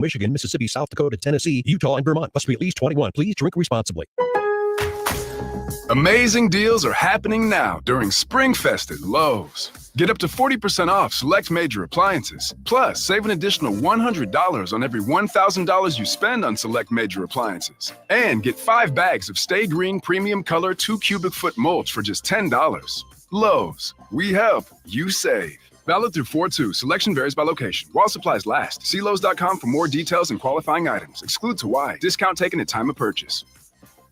Michigan, Mississippi, South Dakota, Tennessee, Utah, and Vermont. Must be at least 21. Please drink responsibly. Amazing deals are happening now during SpringFest at Lowe's. Get up to 40% off select major appliances. Plus, save an additional $100 on every $1,000 you spend on select major appliances. And get 5 bags of Stay Green Premium Color 2 cubic foot mulch for just $10. Lowe's. We help. You save. Valid through 4/2. Selection varies by location. While supplies last. See Lowe's.com for more details and qualifying items. Excludes Hawaii. Discount taken at time of purchase.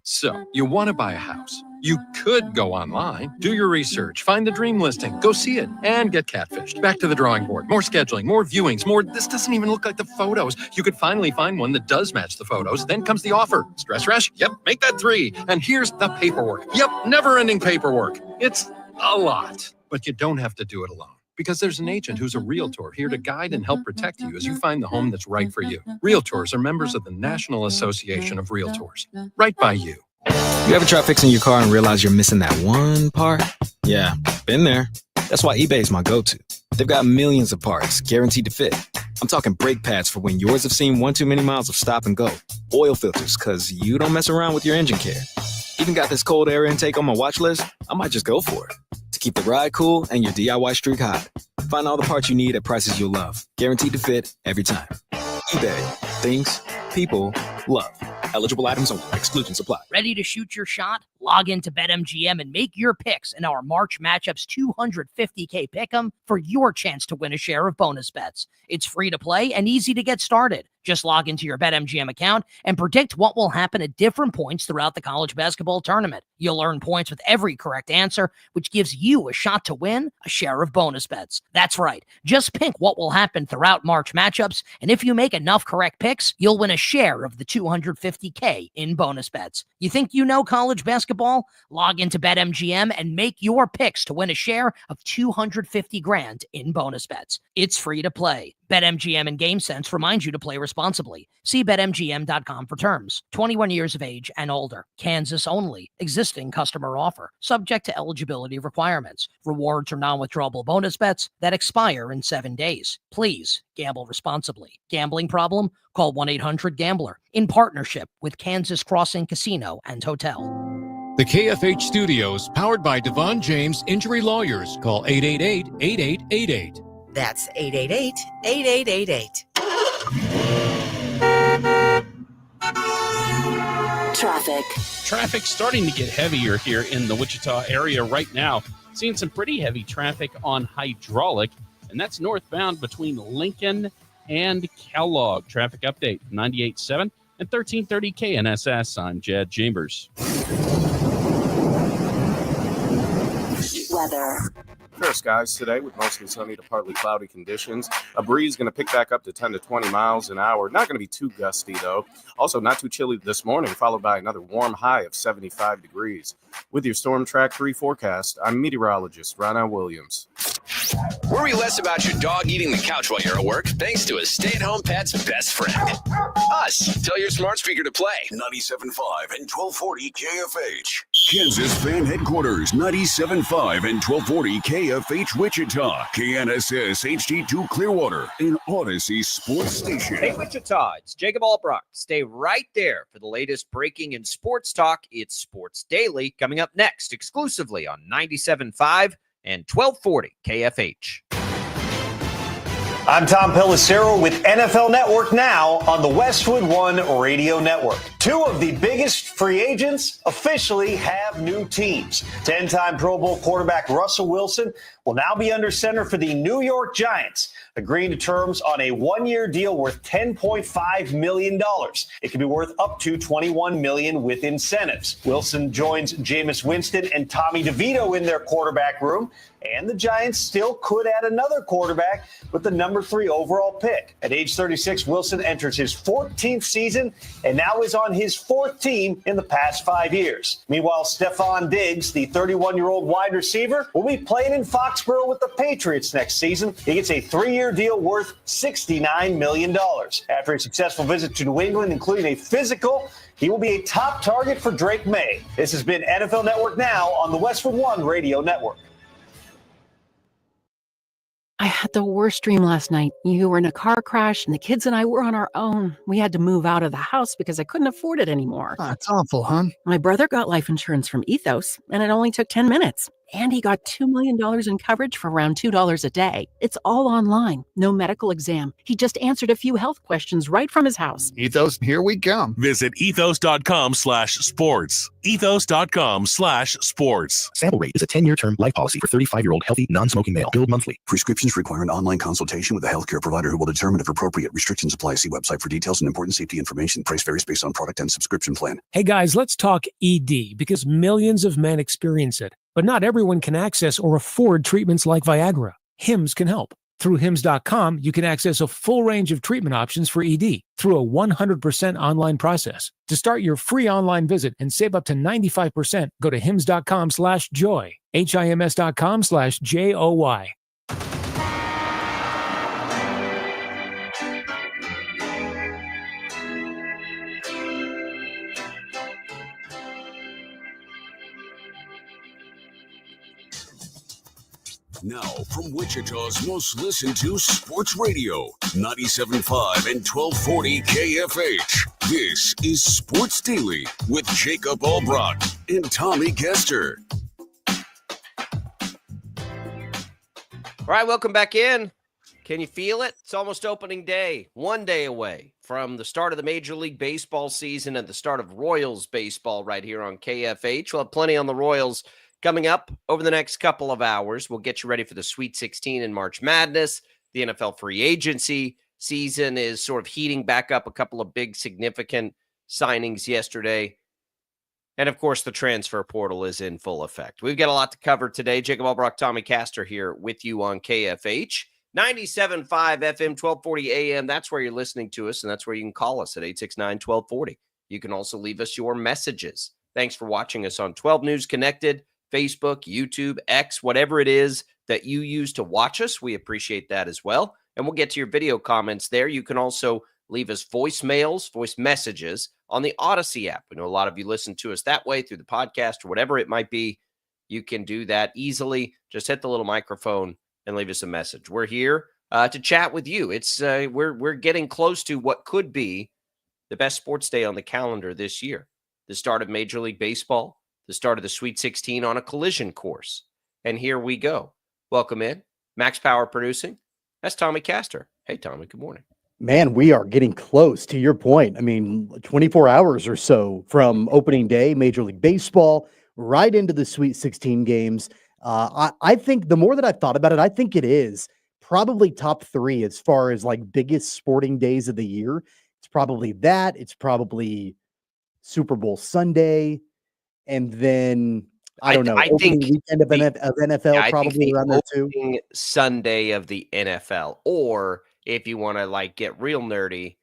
So, you want to buy a house. You could go online, do your research, find the dream listing, go see it, and get catfished. Back to the drawing board. More scheduling, more viewings, more, this doesn't even look like the photos. You could finally find one that does match the photos. Then comes the offer. Stress rush? Yep, make that 3. And here's the paperwork. Yep, never-ending paperwork. It's a lot. But you don't have to do it alone. Because there's an agent who's a realtor here to guide and help protect you as you find the home that's right for you. Realtors are members of the National Association of Realtors. Right by you. You ever try fixing your car and realize you're missing that one part? Yeah, been there. That's why eBay's my go-to. They've got millions of parts, guaranteed to fit. I'm talking brake pads for when yours have seen one too many miles of stop and go. Oil filters, because you don't mess around with your engine care. Even got this cold air intake on my watch list. I might just go for it. To keep the ride cool and your DIY streak hot. Find all the parts you need at prices you'll love. Guaranteed to fit every time. eBay. Things people love. Eligible items only. Exclusions apply. Ready to shoot your shot? Log into BetMGM and make your picks in our March Matchups $250K Pick'em for your chance to win a share of bonus bets. It's free to play and easy to get started. Just log into your BetMGM account and predict what will happen at different points throughout the college basketball tournament. You'll earn points with every correct answer, which gives you a shot to win a share of bonus bets. That's right. Just pick what will happen throughout March Matchups, and if you make enough correct picks, you'll win a share of the $250K in bonus bets. You think you know college basketball? Log into BetMGM and make your picks to win a share of $250,000 in bonus bets. It's free to play. BetMGM and GameSense remind you to play responsibly. See BetMGM.com for terms. 21 years of age and older. Kansas only. Existing customer offer. Subject to eligibility requirements. Rewards or non-withdrawable bonus bets that expire in 7 days. Please gamble responsibly. Gambling problem? Call 1-800-GAMBLER. In partnership with Kansas Crossing Casino and Hotel. The KFH Studios, powered by Devon James Injury Lawyers. Call 888-8888. That's 888-8888. Traffic starting to get heavier here in the Wichita area right now. Seeing some pretty heavy traffic on Hydraulic, and that's northbound between Lincoln and Kellogg. Traffic update, 98.7 and 1330 KNSS. I'm Jed Chambers. Weather. Fair skies today with mostly sunny to partly cloudy conditions. A breeze going to pick back up to 10 to 20 miles an hour. Not going to be too gusty, though. Also, not too chilly this morning, followed by another warm high of 75 degrees. With your Storm Track 3 forecast, I'm meteorologist Ronald Williams. Worry less about your dog eating the couch while you're at work, thanks to a stay-at-home pet's best friend. Us. Tell your smart speaker to play 97.5 and 1240 KFH. Kansas Fan Headquarters, 97.5 and 1240 KFH Wichita, KNSS HD2 Clearwater, an Odyssey Sports Station. Hey Wichita, it's Jacob Albrock. Stay right there for the latest breaking in sports talk. It's Sports Daily coming up next exclusively on 97.5 and 1240 KFH. I'm Tom Pelissero with NFL Network Now on the Westwood One Radio Network. Two of the biggest free agents officially have new teams. 10-time Pro Bowl quarterback Russell Wilson will now be under center for the New York Giants, agreeing to terms on a one-year deal worth $10.5 million. It could be worth up to $21 million with incentives. Wilson joins Jameis Winston and Tommy DeVito in their quarterback room, and the Giants still could add another quarterback with the number 3 overall pick. At age 36, Wilson enters his 14th season and now is on his 4th team in the past 5 years. Meanwhile, Stephon Diggs, the 31-year-old wide receiver, will be playing in Foxborough with the Patriots next season. He gets a 3-year deal worth $69 million. After a successful visit to New England, including a physical, he will be a top target for Drake May. This has been NFL Network Now on the Westwood One Radio Network. I had the worst dream last night. You were in a car crash, and the kids and I were on our own. We had to move out of the house because I couldn't afford it anymore. That's awful, hon. My brother got life insurance from Ethos, and it only took 10 minutes. And he got $2 million in coverage for around $2 a day. It's all online, no medical exam. He just answered a few health questions right from his house. Ethos, here we come. Visit ethos.com/sports. Ethos.com/sports. Sample rate is a 10-year term life policy for 35-year-old healthy, non-smoking male. Billed monthly. Prescriptions require an online consultation with a healthcare provider who will determine if appropriate. Restrictions apply. See website for details and important safety information. Price varies based on product and subscription plan. Hey guys, let's talk ED because millions of men experience it. But not everyone can access or afford treatments like Viagra. Hims can help. Through Hims.com, you can access a full range of treatment options for ED through a 100% online process. To start your free online visit and save up to 95%, go to Hims.com/joy. HIMS.com/JOY. Now, from Wichita's most listened to sports radio, 97.5 and 1240 KFH. This is Sports Daily with Jacob Albrock and Tommy Kester. All right, welcome back in. Can you feel it? It's almost opening day, 1 day away from the start of the Major League Baseball season and the start of Royals baseball right here on KFH. We'll have plenty on the Royals coming up over the next couple of hours. We'll get you ready for the Sweet 16 and March Madness. The NFL free agency season is sort of heating back up. A couple of big significant signings yesterday. And, of course, the transfer portal is in full effect. We've got a lot to cover today. Jacob Albrock, Tommy Castor here with you on KFH. 97.5 FM, 1240 AM. That's where you're listening to us, and that's where you can call us at 869-1240. You can also leave us your messages. Thanks for watching us on 12 News Connected, Facebook, YouTube, X, whatever it is that you use to watch us. We appreciate that as well. And we'll get to your video comments there. You can also leave us voicemails, voice messages on the Odyssey app. We know a lot of you listen to us that way through the podcast or whatever it might be. You can do that easily. Just hit the little microphone and leave us a message. We're here to chat with you. It's we're getting close to what could be the best sports day on the calendar this year. The start of Major League Baseball, the start of the Sweet 16 on a collision course. And here we go. Welcome in. Max Power Producing. That's Tommy Castor. Hey, Tommy, good morning. Man, we are getting close to your point. I mean, 24 hours or so from opening day, Major League Baseball, right into the Sweet 16 games. I think the more that I've thought about it, I think it is probably top three as far as like biggest sporting days of the year. It's probably that. It's probably Super Bowl Sunday. And then, I don't know, I think weekend of NFL probably around there too. Sunday of the NFL, or if you want to like get real nerdy,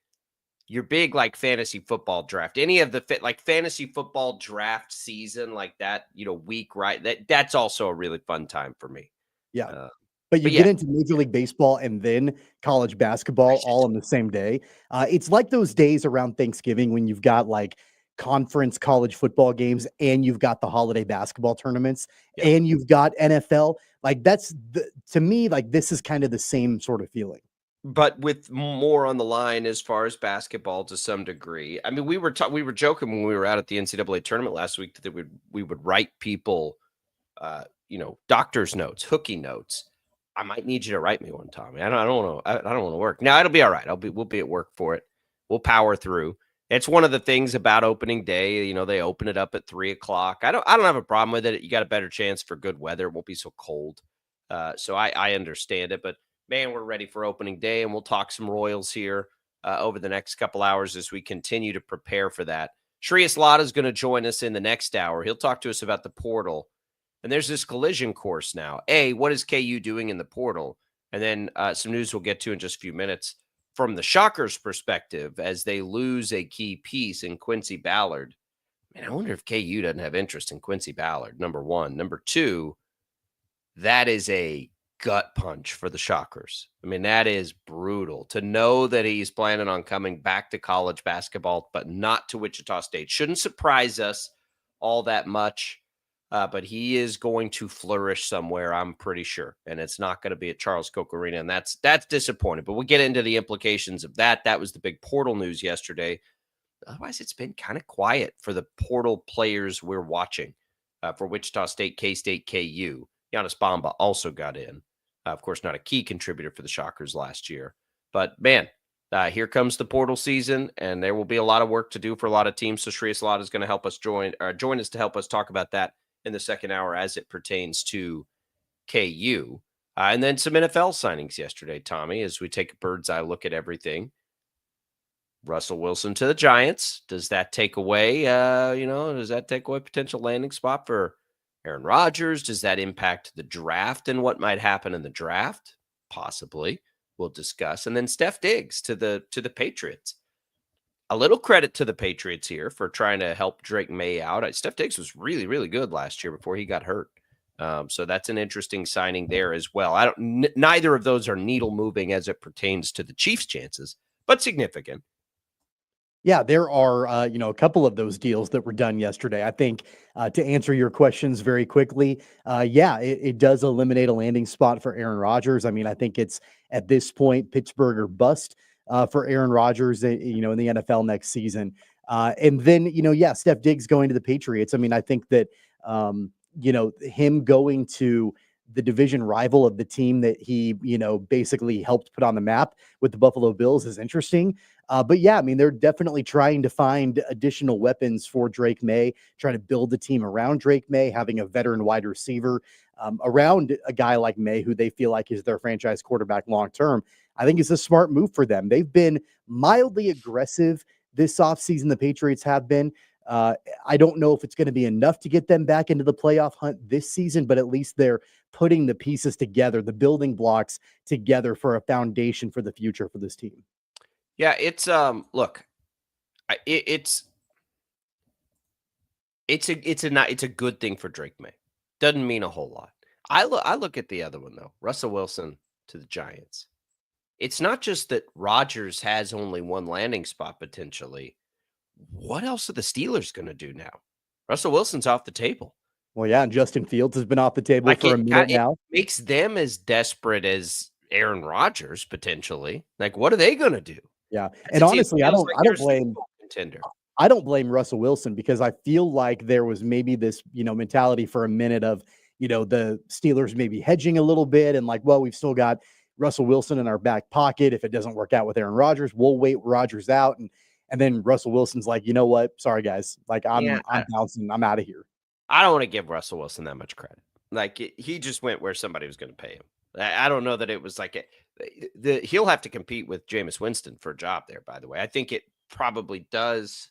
your big like fantasy football draft, any of the like fantasy football draft season like that, week, right? That's also a really fun time for me. Yeah. But you get into Major League Baseball and then college basketball all on the same day. It's like those days around Thanksgiving when you've got like conference college football games and you've got the holiday basketball tournaments and you've got NFL. Like to me, like this is kind of the same sort of feeling. But with more on the line as far as basketball to some degree. I mean, we were joking when we were out at the NCAA tournament last week that we would write people, doctor's notes, hooky notes. I might need you to write me one, Tommy. I don't want to work. Now it'll be all right. We'll be at work for it. We'll power through. It's one of the things about opening day. They open it up at 3:00. I don't have a problem with it. You got a better chance for good weather. It won't be so cold. So I understand it. But man, we're ready for opening day, and we'll talk some Royals here over the next couple hours as we continue to prepare for that. Shreyas Laddha is going to join us in the next hour. He'll talk to us about the portal. And there's this collision course now. What is KU doing in the portal? And then some news we'll get to in just a few minutes from the Shockers' perspective as they lose a key piece in Quincy Ballard. Man, I wonder if KU doesn't have interest in Quincy Ballard, number one. Number two, that is a gut punch for the Shockers. I mean, that is brutal to know that he's planning on coming back to college basketball, but not to Wichita State. Shouldn't surprise us all that much. but he is going to flourish somewhere, I'm pretty sure. And it's not going to be at Charles Koch Arena, and that's disappointing. But we'll get into the implications of that. That was the big portal news yesterday. Otherwise, it's been kind of quiet for the portal players we're watching. For Wichita State, K-State, KU. Giannis Bamba also got in. Of course, not a key contributor for the Shockers last year. But, man, here comes the portal season, and there will be a lot of work to do for a lot of teams. So Shreyas Laddha is going to help us join us to help us talk about that in the second hour as it pertains to KU. And then some NFL signings yesterday, Tommy, as we take a bird's eye look at everything. Russell Wilson to the Giants. Does that take away, potential landing spot for Aaron Rodgers? Does that impact the draft and what might happen in the draft? Possibly. We'll discuss. And then Steph Diggs to the Patriots. A little credit to the Patriots here for trying to help Drake May out. Steph Diggs was really, really good last year before he got hurt. So that's an interesting signing there as well. Neither of those are needle moving as it pertains to the Chiefs' chances, but significant. Yeah, there are, a couple of those deals that were done yesterday. I think to answer your questions very quickly, it does eliminate a landing spot for Aaron Rodgers. I mean, I think it's at this point Pittsburgh or bust for Aaron Rodgers, in the NFL next season. And then, Steph Diggs going to the Patriots. I mean, I think that, him going to the division rival of the team that he, basically helped put on the map with the Buffalo Bills is interesting. But yeah, I mean, they're definitely trying to find additional weapons for Drake May, trying to build the team around Drake May, having a veteran wide receiver around a guy like May, who they feel like is their franchise quarterback long-term. I think it's a smart move for them. They've been mildly aggressive this offseason. The Patriots have been. I don't know if it's going to be enough to get them back into the playoff hunt this season, but at least they're putting the pieces together, the building blocks together for a foundation for the future for this team. Yeah, it's it's a good thing for Drake May. Doesn't mean a whole lot. I look at the other one though, Russell Wilson to the Giants. It's not just that Rodgers has only one landing spot potentially. What else are the Steelers going to do now? Russell Wilson's off the table. Well, yeah, and Justin Fields has been off the table for a minute now. It makes them as desperate as Aaron Rodgers potentially. Like, what are they going to do? Yeah, and honestly, I don't blame contender. I don't blame Russell Wilson, because I feel like there was maybe this, mentality for a minute of, the Steelers maybe hedging a little bit and like, well, we've still got Russell Wilson in our back pocket. If it doesn't work out with Aaron Rodgers, we'll wait Rodgers out. And then Russell Wilson's like, you know what? Sorry, guys. Like, I'm bouncing. I'm out of here. I don't want to give Russell Wilson that much credit. Like, he just went where somebody was going to pay him. I don't know that it was like he'll have to compete with Jameis Winston for a job there, by the way. I think it probably does.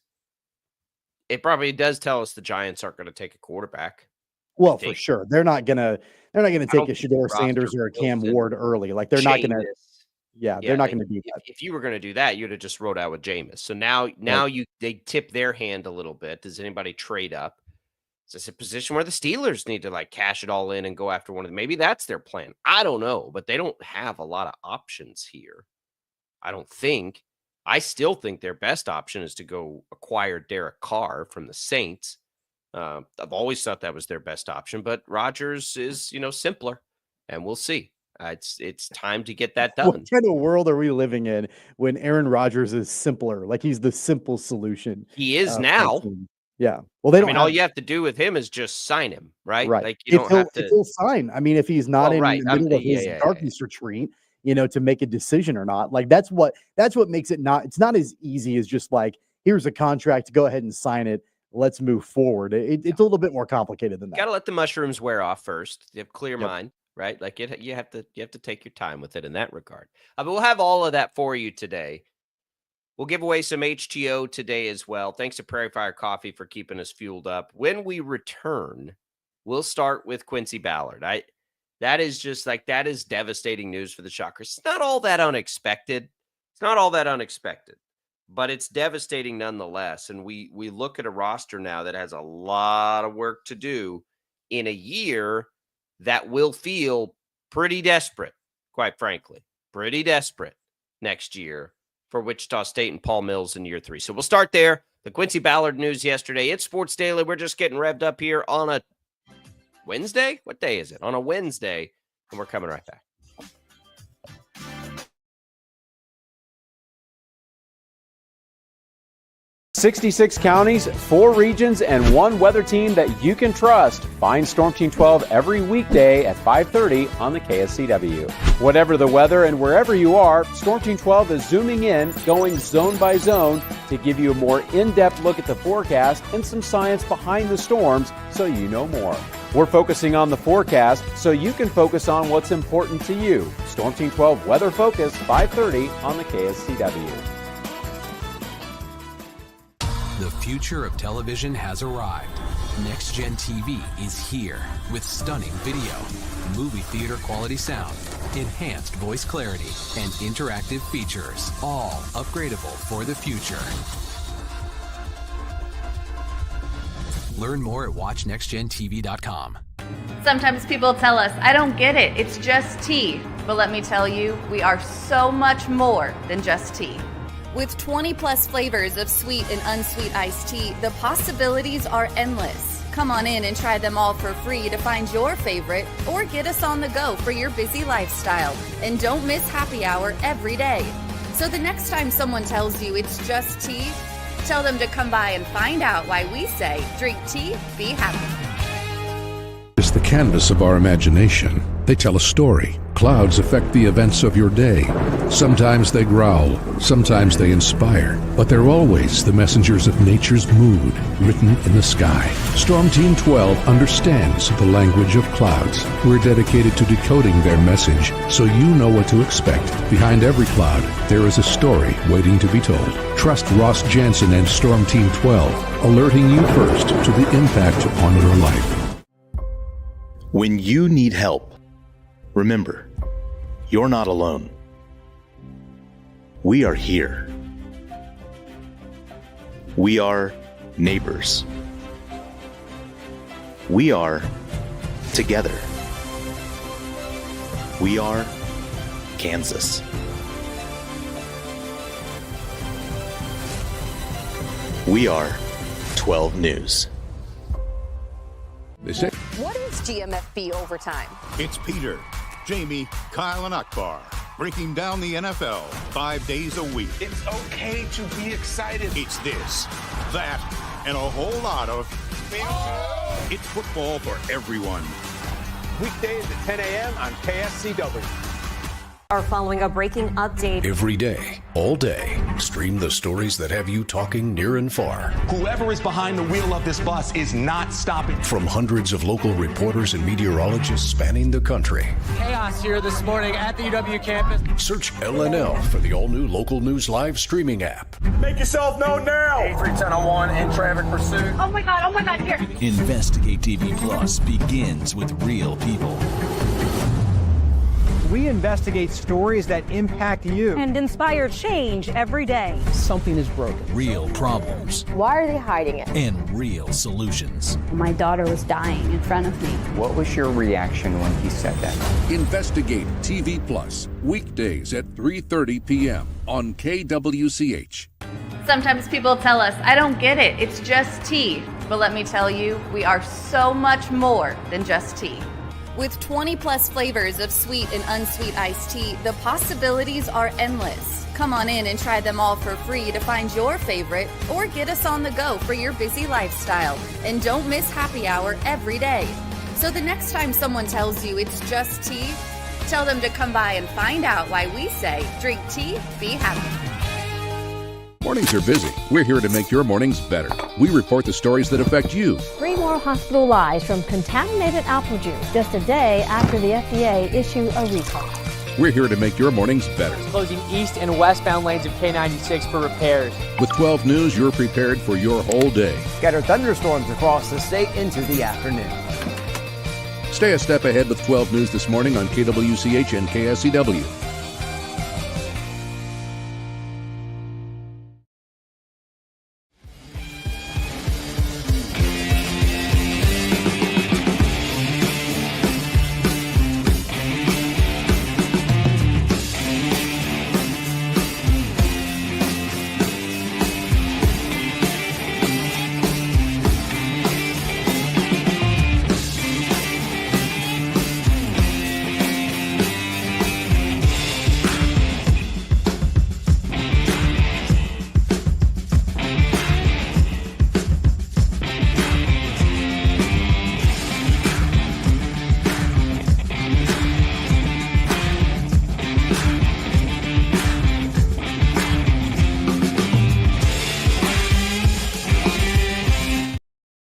It probably does tell us the Giants aren't going to take a quarterback. Well, for sure. They're not gonna take a Shedeur Sanders or a Cam Ward early. Like, they're not gonna. Yeah, they're not going to do that. If you were going to do that, you'd have just rode out with Jameis. So now they tip their hand a little bit. Does anybody trade up? Is this a position where the Steelers need to like cash it all in and go after one of them? Maybe that's their plan. I don't know, but they don't have a lot of options here. I don't think. I still think their best option is to go acquire Derek Carr from the Saints. I've always thought that was their best option, but Rodgers is, simpler, and we'll see. It's time to get that done. What kind of world are we living in when Aaron Rodgers is simpler? Like, he's the simple solution. He is now. Yeah. Well, they don't. All you have to do with him is just sign him, right? Right. Like, you don't have to. If he'll sign. I mean, if he's not in the middle of his darkness retreat, to make a decision or not. Like, that's what makes it not. It's not as easy as just like, here's a contract, go ahead and sign it. Let's move forward. It's a little bit more complicated than that. Got to let the mushrooms wear off first. You have a clear mind. Right? Like, you have to take your time with it in that regard. But we'll have all of that for you today. We'll give away some HTO today as well. Thanks to Prairie Fire Coffee for keeping us fueled up. When we return, we'll start with Quincy Ballard. That is devastating news for the Shockers. It's not all that unexpected. But it's devastating nonetheless. And we look at a roster now that has a lot of work to do in a year that will feel pretty desperate, quite frankly. Pretty desperate next year for Wichita State and Paul Mills in year 3. So we'll start there. The Quincy Ballard news yesterday. It's Sports Daily. We're just getting revved up here on a Wednesday? What day is it? On a Wednesday, and we're coming right back. 66 counties, 4 regions, and 1 weather team that you can trust. Find Storm Team 12 every weekday at 5:30 on the KSCW. Whatever the weather and wherever you are, Storm Team 12 is zooming in, going zone by zone to give you a more in-depth look at the forecast and some science behind the storms so you know more. We're focusing on the forecast so you can focus on what's important to you. Storm Team 12 Weather Focus, 5:30 on the KSCW. The future of television has arrived. Next Gen TV is here with stunning video, movie theater quality sound, enhanced voice clarity, and interactive features, all upgradable for the future. Learn more at watchnextgentv.com. Sometimes people tell us, I don't get it, it's just tea. But let me tell you, we are so much more than just tea. With 20 plus flavors of sweet and unsweet iced tea, the possibilities are endless. Come on in and try them all for free to find your favorite, or get us on the go for your busy lifestyle. And don't miss happy hour every day. So the next time someone tells you it's just tea, tell them to come by and find out why we say, drink tea, be happy. It's the canvas of our imagination. They tell a story. Clouds affect the events of your day. Sometimes they growl, sometimes they inspire, but they're always the messengers of nature's mood, written in the sky. Storm Team 12 understands the language of clouds. We're dedicated to decoding their message so you know what to expect. Behind every cloud, there is a story waiting to be told. Trust Ross Jansen and Storm Team 12, alerting you first to the impact on your life. When you need help, remember, you're not alone. We are here. We are neighbors. We are together. We are Kansas. We are 12 News. What is GMFB Overtime? It's Peter, Jamie, Kyle, and Akbar breaking down the NFL 5 days a week. It's okay to be excited. It's this, that, and a whole lot of... It's football for everyone. Weekdays at 10 a.m. on KSCW. Are following a breaking update. Every day, all day, stream the stories that have you talking near and far. Whoever is behind the wheel of this bus is not stopping. From hundreds of local reporters and meteorologists spanning the country. Chaos here this morning at the UW campus. Search LNL for the all-new Local News Live streaming app. Make yourself known now. 831001 in traffic pursuit. Oh my God, here. Investigate TV Plus begins with real people. We investigate stories that impact you and inspire change every day. Something is broken. Real problems. Why are they hiding it? And real solutions. My daughter was dying in front of me. What was your reaction when he said that? Investigate TV Plus, weekdays at 3:30 p.m. on KWCH. Sometimes people tell us, I don't get it, it's just tea. But let me tell you, we are so much more than just tea. With 20 plus flavors of sweet and unsweet iced tea, the possibilities are endless. Come on in and try them all for free to find your favorite, or get us on the go for your busy lifestyle. And don't miss happy hour every day. So the next time someone tells you it's just tea, tell them to come by and find out why we say, drink tea, be happy. Mornings are busy. We're here to make your mornings better. We report the stories that affect you. 3 more hospitalized from contaminated apple juice just a day after the FDA issued a recall. We're here to make your mornings better. Closing east and westbound lanes of K96 for repairs. With 12 News, you're prepared for your whole day. Scattered thunderstorms across the state into the afternoon. Stay a step ahead with 12 News this morning on KWCH and KSCW.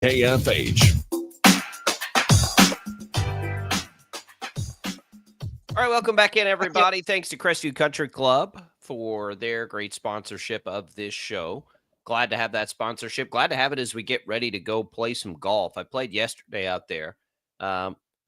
KFH. All right, welcome back in, everybody. Thanks to Crestview Country Club for their great sponsorship of this show. Glad to have that sponsorship. Glad to have it as we get ready to go play some golf. I played yesterday out there.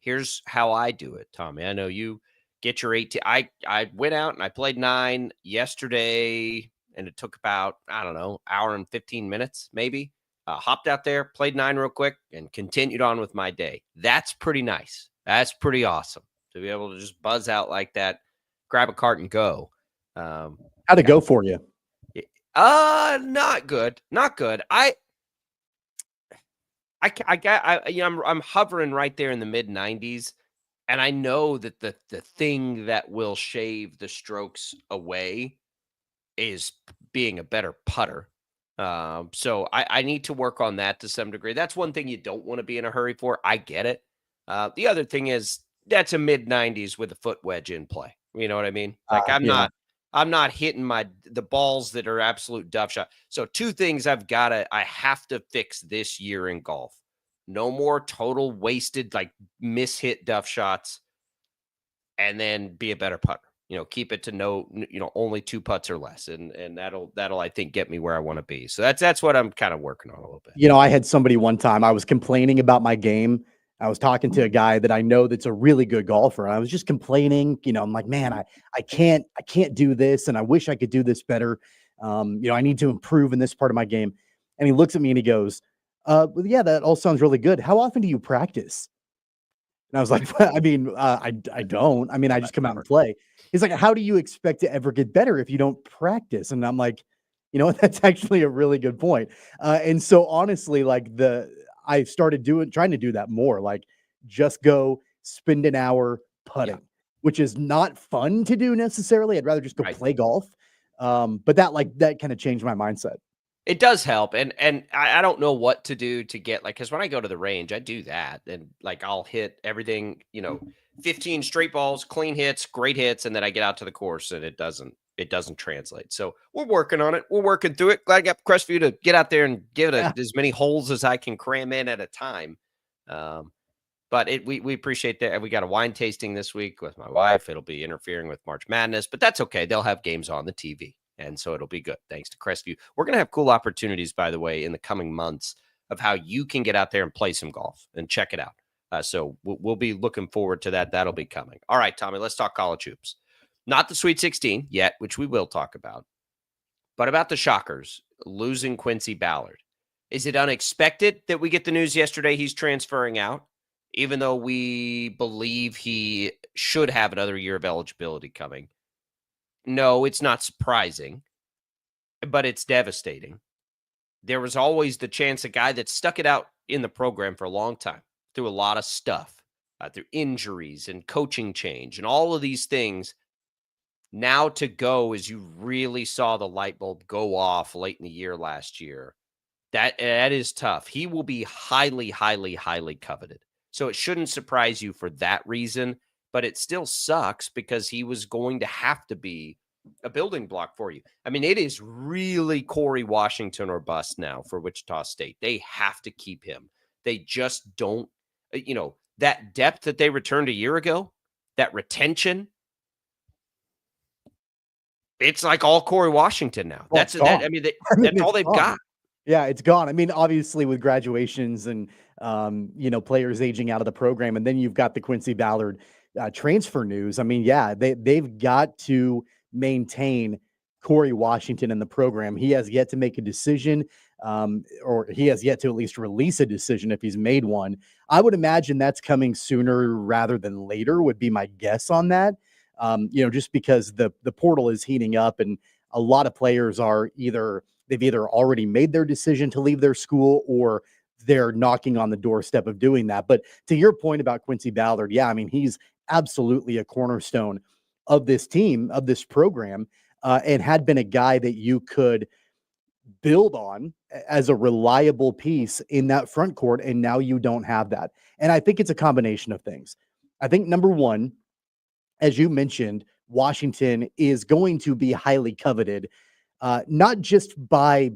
Here's how I do it, Tommy. I know you get your 18. I went out and I played 9 yesterday, and it took about, I don't know, hour and 15 minutes maybe. Hopped out there, played 9 real quick, and continued on with my day. That's pretty nice. That's pretty awesome to be able to just buzz out like that, grab a cart and go. How'd it go for you? Not good. Not good. I'm hovering right there in the mid 90s, and I know that the thing that will shave the strokes away is being a better putter. So I need to work on that to some degree. That's one thing you don't want to be in a hurry for. I get it. The other thing is that's a mid 90s with a foot wedge in play. You know what I mean? Like I'm not hitting the balls that are absolute duff shot. So 2 things I have to fix this year in golf. No more total wasted, like mishit duff shots, and then be a better putter. Keep it to only 2 putts or less. And that'll, I think, get me where I want to be. So that's what I'm kind of working on a little bit. I had somebody one time, I was complaining about my game. I was talking to a guy that I know that's a really good golfer. And I was just complaining, I'm like, man, I can't do this. And I wish I could do this better. I need to improve in this part of my game. And he looks at me and he goes, well, yeah, that all sounds really good. How often do you practice? And I was like, I mean, I don't. I mean, I just come out and play. He's like, how do you expect to ever get better if you don't practice? And I'm like, that's actually a really good point. And so honestly, like I started trying to do that more, like just go spend an hour putting, which is not fun to do necessarily. I'd rather just go play golf. But that kind of changed my mindset. It does help. And I don't know what to do to get because when I go to the range, I do that. And I'll hit everything, 15 straight balls, clean hits, great hits. And then I get out to the course and it doesn't translate. So we're working on it. We're working through it. Glad I got Crestview to get out there and give it as many holes as I can cram in at a time. But we appreciate that. We got a wine tasting this week with my wife. It'll be interfering with March Madness, but that's okay. They'll have games on the TV. And so it'll be good. Thanks to Crestview. We're going to have cool opportunities, by the way, in the coming months of how you can get out there and play some golf and check it out. So we'll be looking forward to that. That'll be coming. All right, Tommy, let's talk college hoops. Not the Sweet 16 yet, which we will talk about, but about the Shockers losing Quincy Ballard. Is it unexpected that we get the news yesterday he's transferring out, even though we believe he should have another year of eligibility coming? No, it's not surprising, but it's devastating. There was always the chance a guy that stuck it out in the program for a long time, through a lot of stuff, through injuries and coaching change and all of these things, now to go as you really saw the light bulb go off late in the year last year. That is tough. He will be highly, highly, highly coveted. So it shouldn't surprise you for that reason. But it still sucks because he was going to have to be a building block for you. I mean, it is really Corey Washington or bust now for Wichita State. They have to keep him. They just don't, that depth that they returned a year ago, that retention, it's like all Corey Washington now. Well, that's all they've got. Yeah, it's gone. I mean, obviously with graduations and, players aging out of the program, and then you've got the Quincy Ballard transfer news. I mean, yeah, they've got to maintain Corey Washington in the program. He has yet to make a decision, or he has yet to at least release a decision if he's made one. I would imagine that's coming sooner rather than later would be my guess on that. Just because the portal is heating up and a lot of players they've either already made their decision to leave their school or they're knocking on the doorstep of doing that. But to your point about Quincy Ballard, yeah, I mean, he's absolutely a cornerstone of this team, of this program, and had been a guy that you could build on as a reliable piece in that front court. And now you don't have that. And I think it's a combination of things. I think number one, as you mentioned, Washington is going to be highly coveted, not just by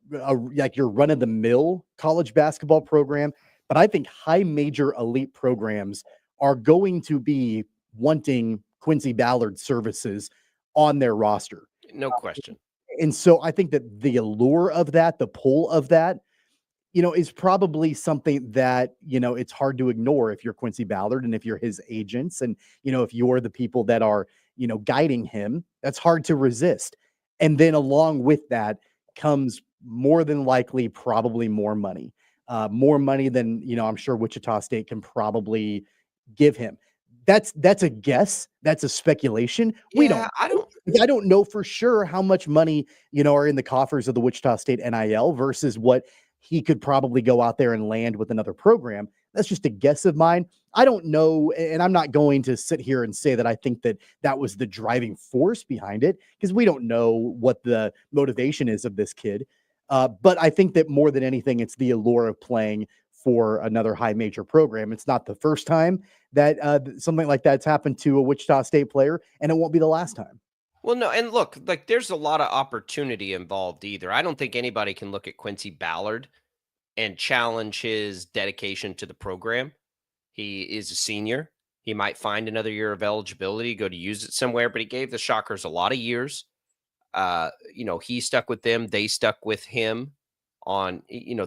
like your run of the mill college basketball program, but I think high major elite programs are going to be wanting Quincy Ballard services on their roster. No question. And so I think that the allure of that, the pull of that, is probably something that, it's hard to ignore if you're Quincy Ballard and if you're his agents and, if you're the people that are, guiding him, that's hard to resist. And then along with that comes more than likely probably more money than, I'm sure Wichita State can probably give him. That's a guess. That's a speculation. I don't know for sure how much money, are in the coffers of the Wichita State NIL versus what he could probably go out there and land with another program. That's just a guess of mine. I don't know, and I'm not going to sit here and say that I think that that was the driving force behind it, because we don't know what the motivation is of this kid. But I think that more than anything, it's the allure of playing for another high major program. It's not the first time that something like that's happened to a Wichita State player, and it won't be the last time. Well, no, and look, like there's a lot of opportunity involved either. I don't think anybody can look at Quincy Ballard and challenge his dedication to the program. He is a senior. He might find another year of eligibility, go to use it somewhere, but he gave the Shockers a lot of years. He stuck with them. They stuck with him on,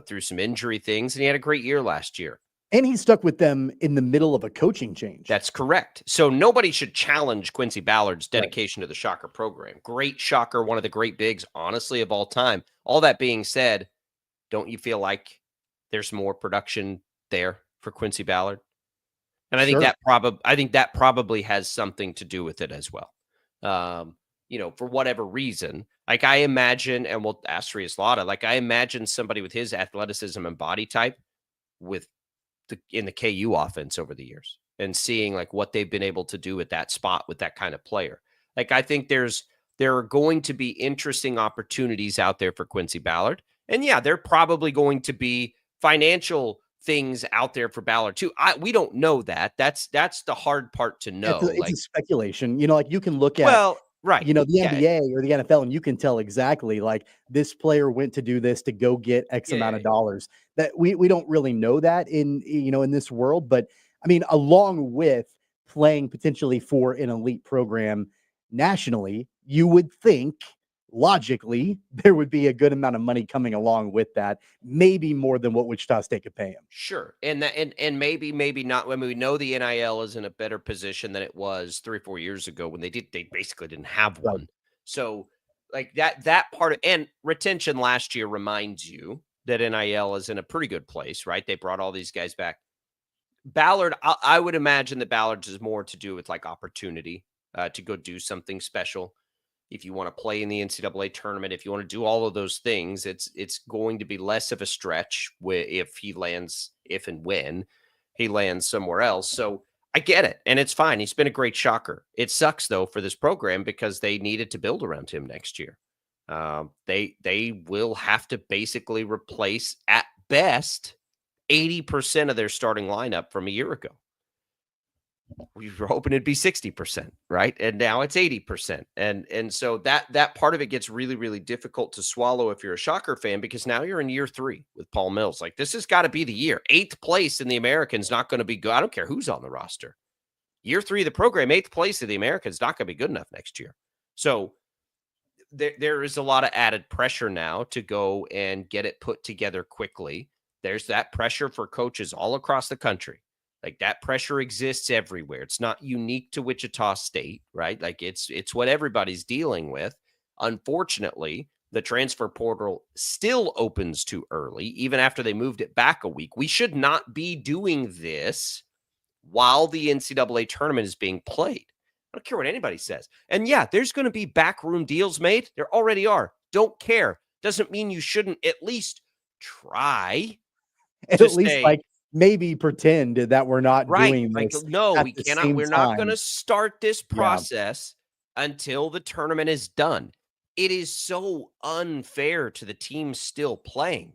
through some injury things, and he had a great year last year. And he stuck with them in the middle of a coaching change. That's correct. So nobody should challenge Quincy Ballard's dedication to the Shocker program. Great Shocker, one of the great bigs, honestly, of all time. All that being said, don't you feel like there's more production there for Quincy Ballard? And I think that probably has something to do with it as well. For whatever reason, like I imagine, and we'll ask Shreyas Laddha, like I imagine somebody with his athleticism and body type in the KU offense over the years and seeing like what they've been able to do at that spot with that kind of player. Like I think there are going to be interesting opportunities out there for Quincy Ballard. And yeah, there are probably going to be financial things out there for Ballard too. We don't know that. That's the hard part to know. It's a speculation. Like you can look at right. The NBA or the NFL, and you can tell exactly like this player went to do this to go get X amount of dollars. That we don't really know that in this world. But I mean, along with playing potentially for an elite program nationally, you would think logically there would be a good amount of money coming along with that, maybe more than what Wichita State could pay him. Sure. And maybe not. When we know the NIL is in a better position than it was 3 or 4 years ago when they basically didn't have one. Right. So like that part of, and retention last year reminds you that NIL is in a pretty good place, right? They brought all these guys back. Ballard, I would imagine that Ballard's is more to do with like opportunity to go do something special. If you want to play in the NCAA tournament, if you want to do all of those things, it's going to be less of a stretch if and when he lands somewhere else. So I get it, and it's fine. He's been a great Shocker. It sucks though for this program because they needed to build around him next year. They will have to basically replace at best 80% of their starting lineup from a year ago. We were hoping it'd be 60%, right? And now it's 80%. And so that part of it gets really, really difficult to swallow if you're a Shocker fan, because now you're in year 3 with Paul Mills. Like this has got to be the year. 8th place in the American's not going to be good. I don't care who's on the roster. Year 3 of the program, 8th place in the American's not going to be good enough next year. So there is a lot of added pressure now to go and get it put together quickly. There's that pressure for coaches all across the country. Like that pressure exists everywhere. It's not unique to Wichita State, right? Like it's what everybody's dealing with. Unfortunately, the transfer portal still opens too early, even after they moved it back a week. We should not be doing this while the NCAA tournament is being played. I don't care what anybody says. And yeah, there's going to be backroom deals made. There already are. Don't care. Doesn't mean you shouldn't at least try. At least like maybe pretend that we're not doing this. Like, no, we cannot. We're not going to start this process until the tournament is done. It is so unfair to the teams still playing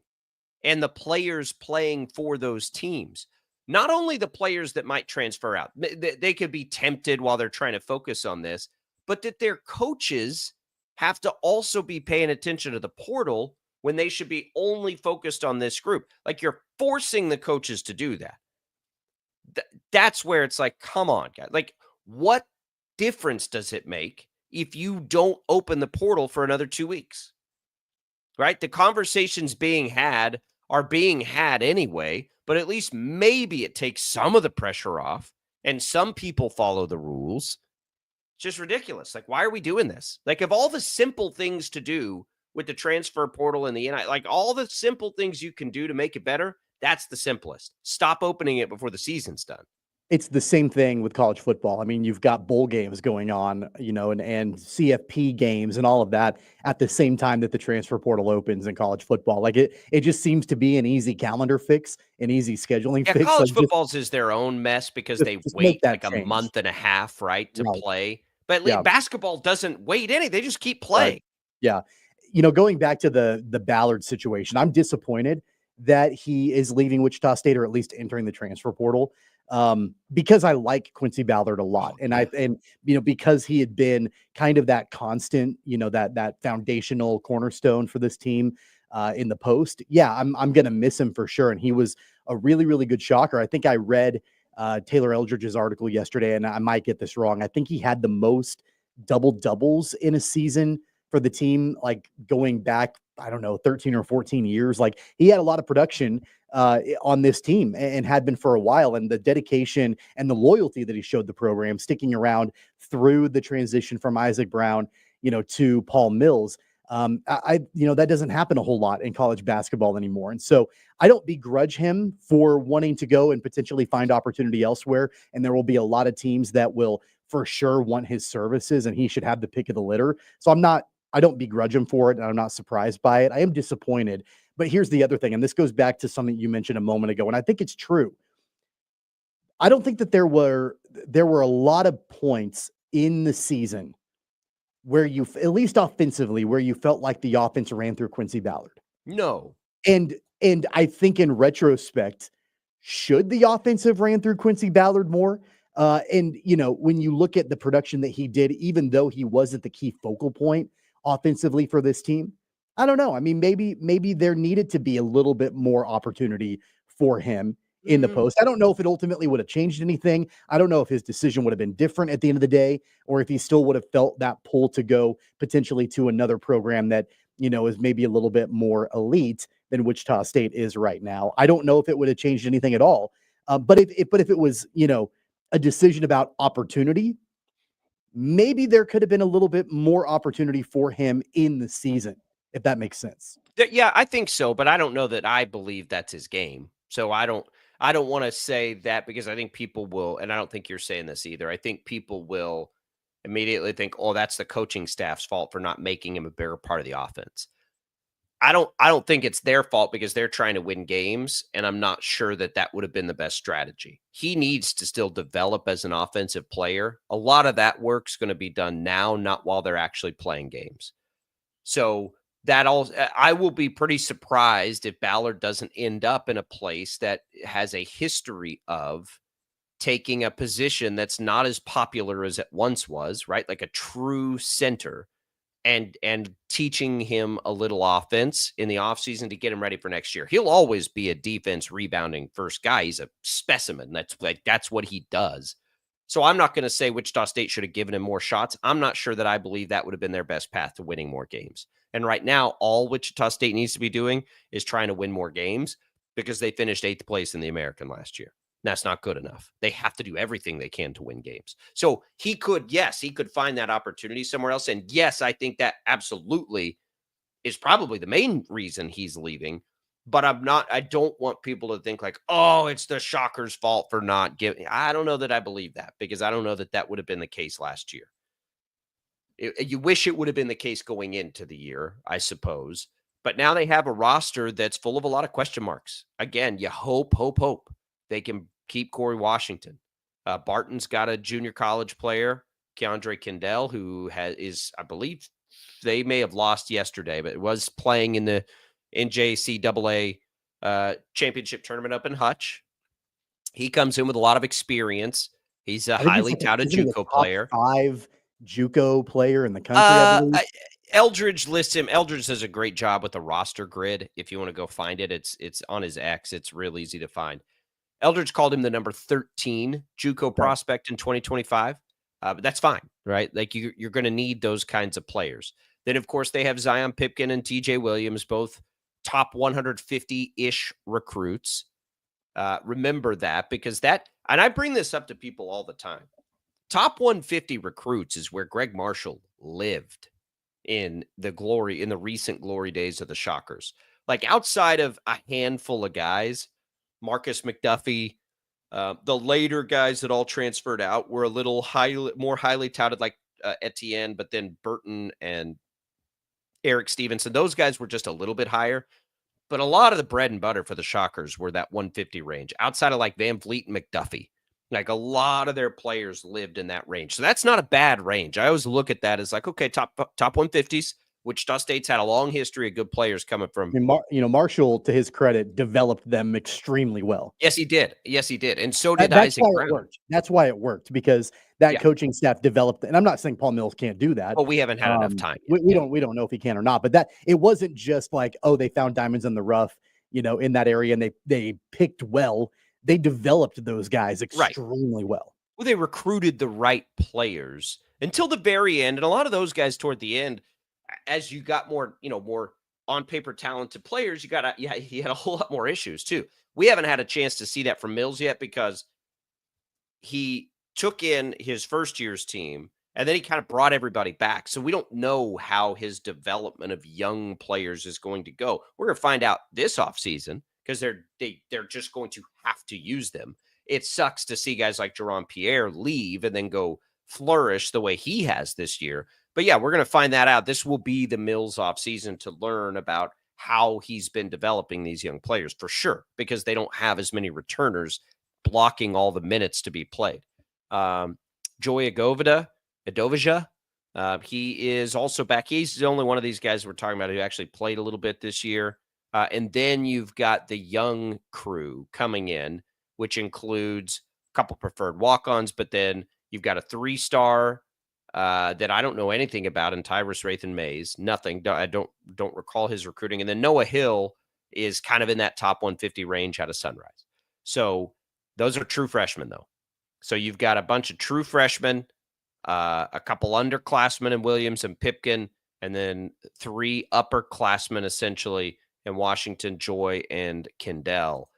and the players playing for those teams. Not only the players that might transfer out, they could be tempted while they're trying to focus on this, but that their coaches have to also be paying attention to the portal when they should be only focused on this group. Like, you're forcing the coaches to do that. That's where it's like, come on, guys. Like, what difference does it make if you don't open the portal for another 2 weeks? Right? The conversations are being had anyway, but at least maybe it takes some of the pressure off and some people follow the rules. It's just ridiculous. Like, why are we doing this? Like, of all the simple things to do with the transfer portal and the NIL, like all the simple things you can do to make it better, that's the simplest. Stop opening it before the season's done. It's the same thing with college football. I mean, you've got bowl games going on, and CFP games and all of that at the same time that the transfer portal opens in college football. Like it just seems to be an easy calendar fix, an easy scheduling fix. College like football's is their own mess because they wait like a month and a half, right, to play. But basketball doesn't wait any. They just keep playing. Right. Yeah. Going back to the Ballard situation, I'm disappointed that he is leaving Wichita State, or at least entering the transfer portal, because I like Quincy Ballard a lot. And because he had been kind of that constant, that foundational cornerstone for this team in the post. Yeah, I'm going to miss him for sure. And he was a really, really good shocker. I think I read Taylor Eldridge's article yesterday, and I might get this wrong. I think he had the most double doubles in a season for the team, like going back, I don't know, 13 or 14 years. Like, he had a lot of production on this team and had been for a while. And the dedication and the loyalty that he showed the program, sticking around through the transition from Isaac Brown, to Paul Mills. That doesn't happen a whole lot in college basketball anymore. And so I don't begrudge him for wanting to go and potentially find opportunity elsewhere. And there will be a lot of teams that will for sure want his services, and he should have the pick of the litter. So I don't begrudge him for it, and I'm not surprised by it. I am disappointed. But here's the other thing, and this goes back to something you mentioned a moment ago, and I think it's true. I don't think that there were a lot of points in the season where you, at least offensively, where you felt like the offense ran through Quincy Ballard. No. And I think in retrospect, should the offense have ran through Quincy Ballard more? When you look at the production that he did, even though he wasn't the key focal point offensively for this team, I don't know. I mean, maybe there needed to be a little bit more opportunity for him in the post. I don't know if it ultimately would have changed anything. I don't know if his decision would have been different at the end of the day, or if he still would have felt that pull to go potentially to another program that, is maybe a little bit more elite than Wichita State is right now. I don't know if it would have changed anything at all. But if it was, a decision about opportunity, maybe there could have been a little bit more opportunity for him in the season, if that makes sense. Yeah, I think so, but I don't know that I believe that's his game. So I don't want to say that, because I think people will, and I don't think you're saying this either, I think people will immediately think, oh, that's the coaching staff's fault for not making him a bigger part of the offense. I don't think it's their fault, because they're trying to win games, and I'm not sure that would have been the best strategy. He needs to still develop as an offensive player. A lot of that work's going to be done now, not while they're actually playing games. So I will be pretty surprised if Ballard doesn't end up in a place that has a history of taking a position that's not as popular as it once was, right? Like a true center, and teaching him a little offense in the offseason to get him ready for next year. He'll always be a defense rebounding first guy. He's a specimen. That's what he does. So I'm not going to say Wichita State should have given him more shots. I'm not sure that I believe that would have been their best path to winning more games. And right now, all Wichita State needs to be doing is trying to win more games, because they finished 8th place in the American last year. That's not good enough. They have to do everything they can to win games. So he could find that opportunity somewhere else. And yes, I think that absolutely is probably the main reason he's leaving. But I don't want people to think like, oh, it's the Shockers' fault for not giving. I don't know that I believe that, because I don't know that would have been the case last year. You wish it would have been the case going into the year, I suppose. But now they have a roster that's full of a lot of question marks. Again, you hope they can keep Corey Washington. Barton's got a junior college player, Keandre Kendall, who is, I believe, they may have lost yesterday, but was playing in the NJCAA championship tournament up in Hutch. He comes in with a lot of experience. He's a highly touted JUCO player. 5 JUCO player in the country, I believe. Eldridge lists him. Eldridge does a great job with the roster grid. If you want to go find it, it's on his X. It's real easy to find. Eldridge called him the number 13 JUCO prospect in 2025. But that's fine, right? Like you're going to need those kinds of players. Then, of course, they have Zion Pipkin and TJ Williams, both top 150-ish recruits. Remember that, because that, and I bring this up to people all the time. Top 150 recruits is where Greg Marshall lived in the recent glory days of the Shockers. Like outside of a handful of guys, Marcus McDuffie, the later guys that all transferred out were a little more highly touted, like Etienne, but then Burton and Eric Stevenson. Those guys were just a little bit higher. But a lot of the bread and butter for the Shockers were that 150 range. Outside of like Van Vliet and McDuffie, like a lot of their players lived in that range. So that's not a bad range. I always look at that as like, okay, top 150s. Wichita State's had a long history of good players coming from. I mean, Marshall, to his credit, developed them extremely well. Yes, he did. Yes, he did. And so did That's Isaac why Brown. it worked. That's why it worked, because that coaching staff developed. And I'm not saying Paul Mills can't do that. Well, we haven't had enough time. We don't know if he can or not. But that it wasn't just like, oh, they found diamonds in the rough, in that area, and they picked well. They developed those guys extremely well. Well, they recruited the right players until the very end, and a lot of those guys toward the end, as you got more, more on paper talented players, he had a whole lot more issues too. We haven't had a chance to see that from Mills yet, because he took in his first year's team and then he kind of brought everybody back. So we don't know how his development of young players is going to go. We're going to find out this offseason, because they're just going to have to use them. It sucks to see guys like Jerome Pierre leave and then go flourish the way he has this year. But yeah, we're going to find that out. This will be the Mills offseason to learn about how he's been developing these young players, for sure, because they don't have as many returners blocking all the minutes to be played. Joey Adovija, he is also back. He's the only one of these guys we're talking about who actually played a little bit this year. And then you've got the young crew coming in, which includes a couple preferred walk-ons, but then you've got a 3-star that I don't know anything about in Tyrus Rathan Mays. Nothing. I don't recall his recruiting. And then Noah Hill is kind of in that top 150 range out of Sunrise. So those are true freshmen, though. So you've got a bunch of true freshmen, a couple underclassmen in Williams and Pipkin, and then 3 upperclassmen essentially in Washington, Joy, and Kendall.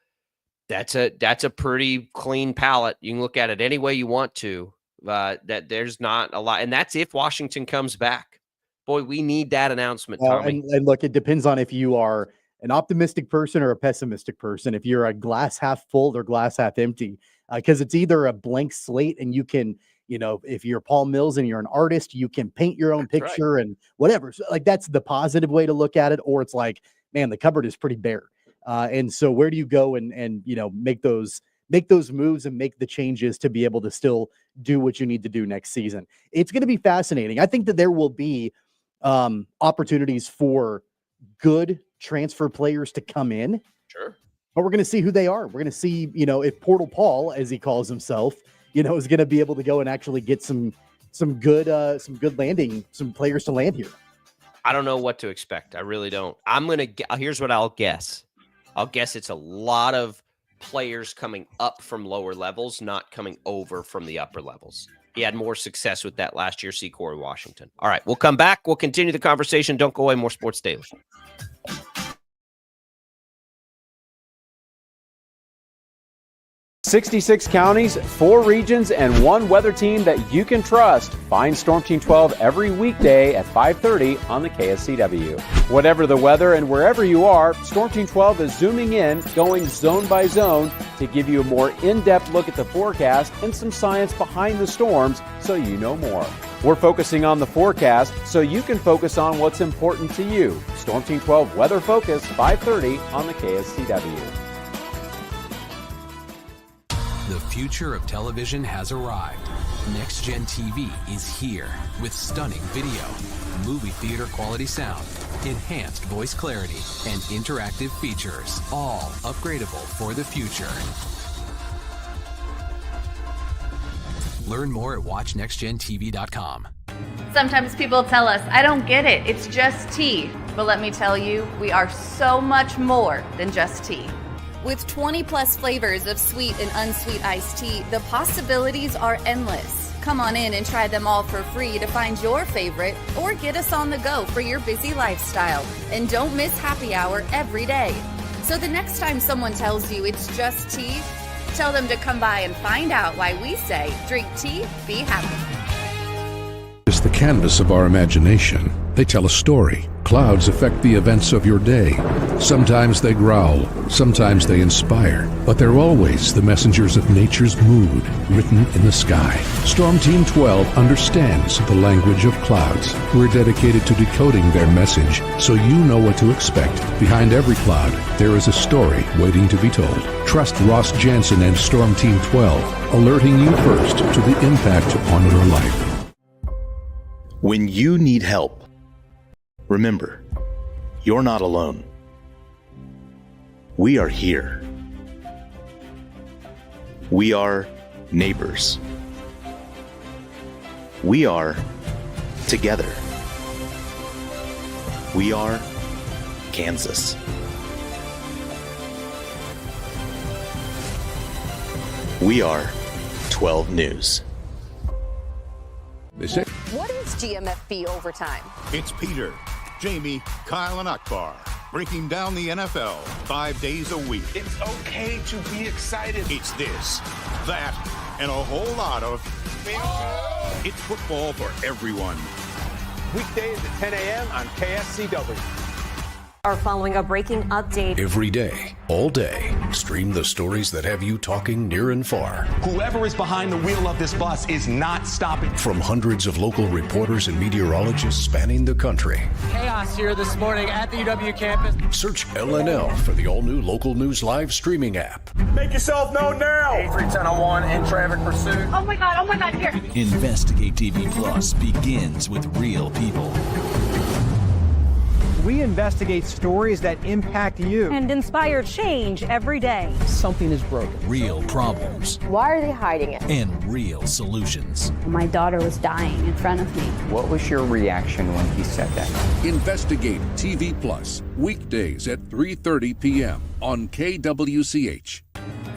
That's a pretty clean palette. You can look at it any way you want to. That there's not a lot, and that's if Washington comes back. Boy, we need that announcement, Tommy. And look, it depends on if you are an optimistic person or a pessimistic person. If you're a glass half full or glass half empty, because it's either a blank slate, and you can, if you're Paul Mills and you're an artist, you can paint your own picture and whatever. So, like, that's the positive way to look at it. Or it's like, man, the cupboard is pretty bare. And so where do you go and make those moves and make the changes to be able to still do what you need to do next season? It's going to be fascinating. I think that there will be opportunities for good transfer players to come in. Sure. But we're going to see who they are. We're going to see, if Portal Paul, as he calls himself, is going to be able to go and actually get some good players to land here. I don't know what to expect. I really don't. Here's what I'll guess. I'll guess it's a lot of players coming up from lower levels, not coming over from the upper levels. He had more success with that last year. See Corey Washington. All right, we'll come back. We'll continue the conversation. Don't go away. More Sports Daily. 66 counties, 4 regions, and 1 weather team that you can trust. Find Storm Team 12 every weekday at 5:30 on the KSCW. Whatever the weather and wherever you are, Storm Team 12 is zooming in, going zone by zone to give you a more in-depth look at the forecast and some science behind the storms so you know more. We're focusing on the forecast so you can focus on what's important to you. Storm Team 12 Weather Focus, 5:30 on the KSCW. The future of television has arrived. Next Gen TV is here with stunning video, movie theater quality sound, enhanced voice clarity, and interactive features, all upgradable for the future. Learn more at watchnextgentv.com. Sometimes people tell us, I don't get it, it's just tea. But let me tell you, we are so much more than just tea. With 20 plus flavors of sweet and unsweet iced tea, the possibilities are endless. Come on in and try them all for free to find your favorite or get us on the go for your busy lifestyle. And don't miss happy hour every day. So the next time someone tells you it's just tea, tell them to come by and find out why we say, drink tea, be happy. It's the canvas of our imagination. They tell a story. Clouds affect the events of your day. Sometimes they growl, sometimes they inspire, but they're always the messengers of nature's mood written in the sky. Storm Team 12 understands the language of clouds. We're dedicated to decoding their message so you know what to expect. Behind every cloud, there is a story waiting to be told. Trust Ross Jansen and Storm Team 12, alerting you first to the impact on your life. When you need help, remember, you're not alone. We are here. We are neighbors. We are together. We are Kansas. We are 12 News. What is GMFB Overtime? It's Peter, Jamie, Kyle, and Akbar breaking down the NFL 5 days a week. It's okay to be excited. It's this, that, and a whole lot of... It's football for everyone. Weekdays at 10 a.m. on KSCW. Are following a breaking update. Every day, all day, stream the stories that have you talking near and far. Whoever is behind the wheel of this bus is not stopping. From hundreds of local reporters and meteorologists spanning the country. Chaos here this morning at the UW campus. Search LNL for the all-new Local News Live streaming app. Make yourself known now. 83101 in traffic pursuit. Oh my God, here. Investigate TV Plus begins with real people. We investigate stories that impact you. And inspire change every day. Something is broken. Real problems. Why are they hiding it? And real solutions. My daughter was dying in front of me. What was your reaction when he said that? Investigate TV Plus, weekdays at 3:30 p.m. on KWCH.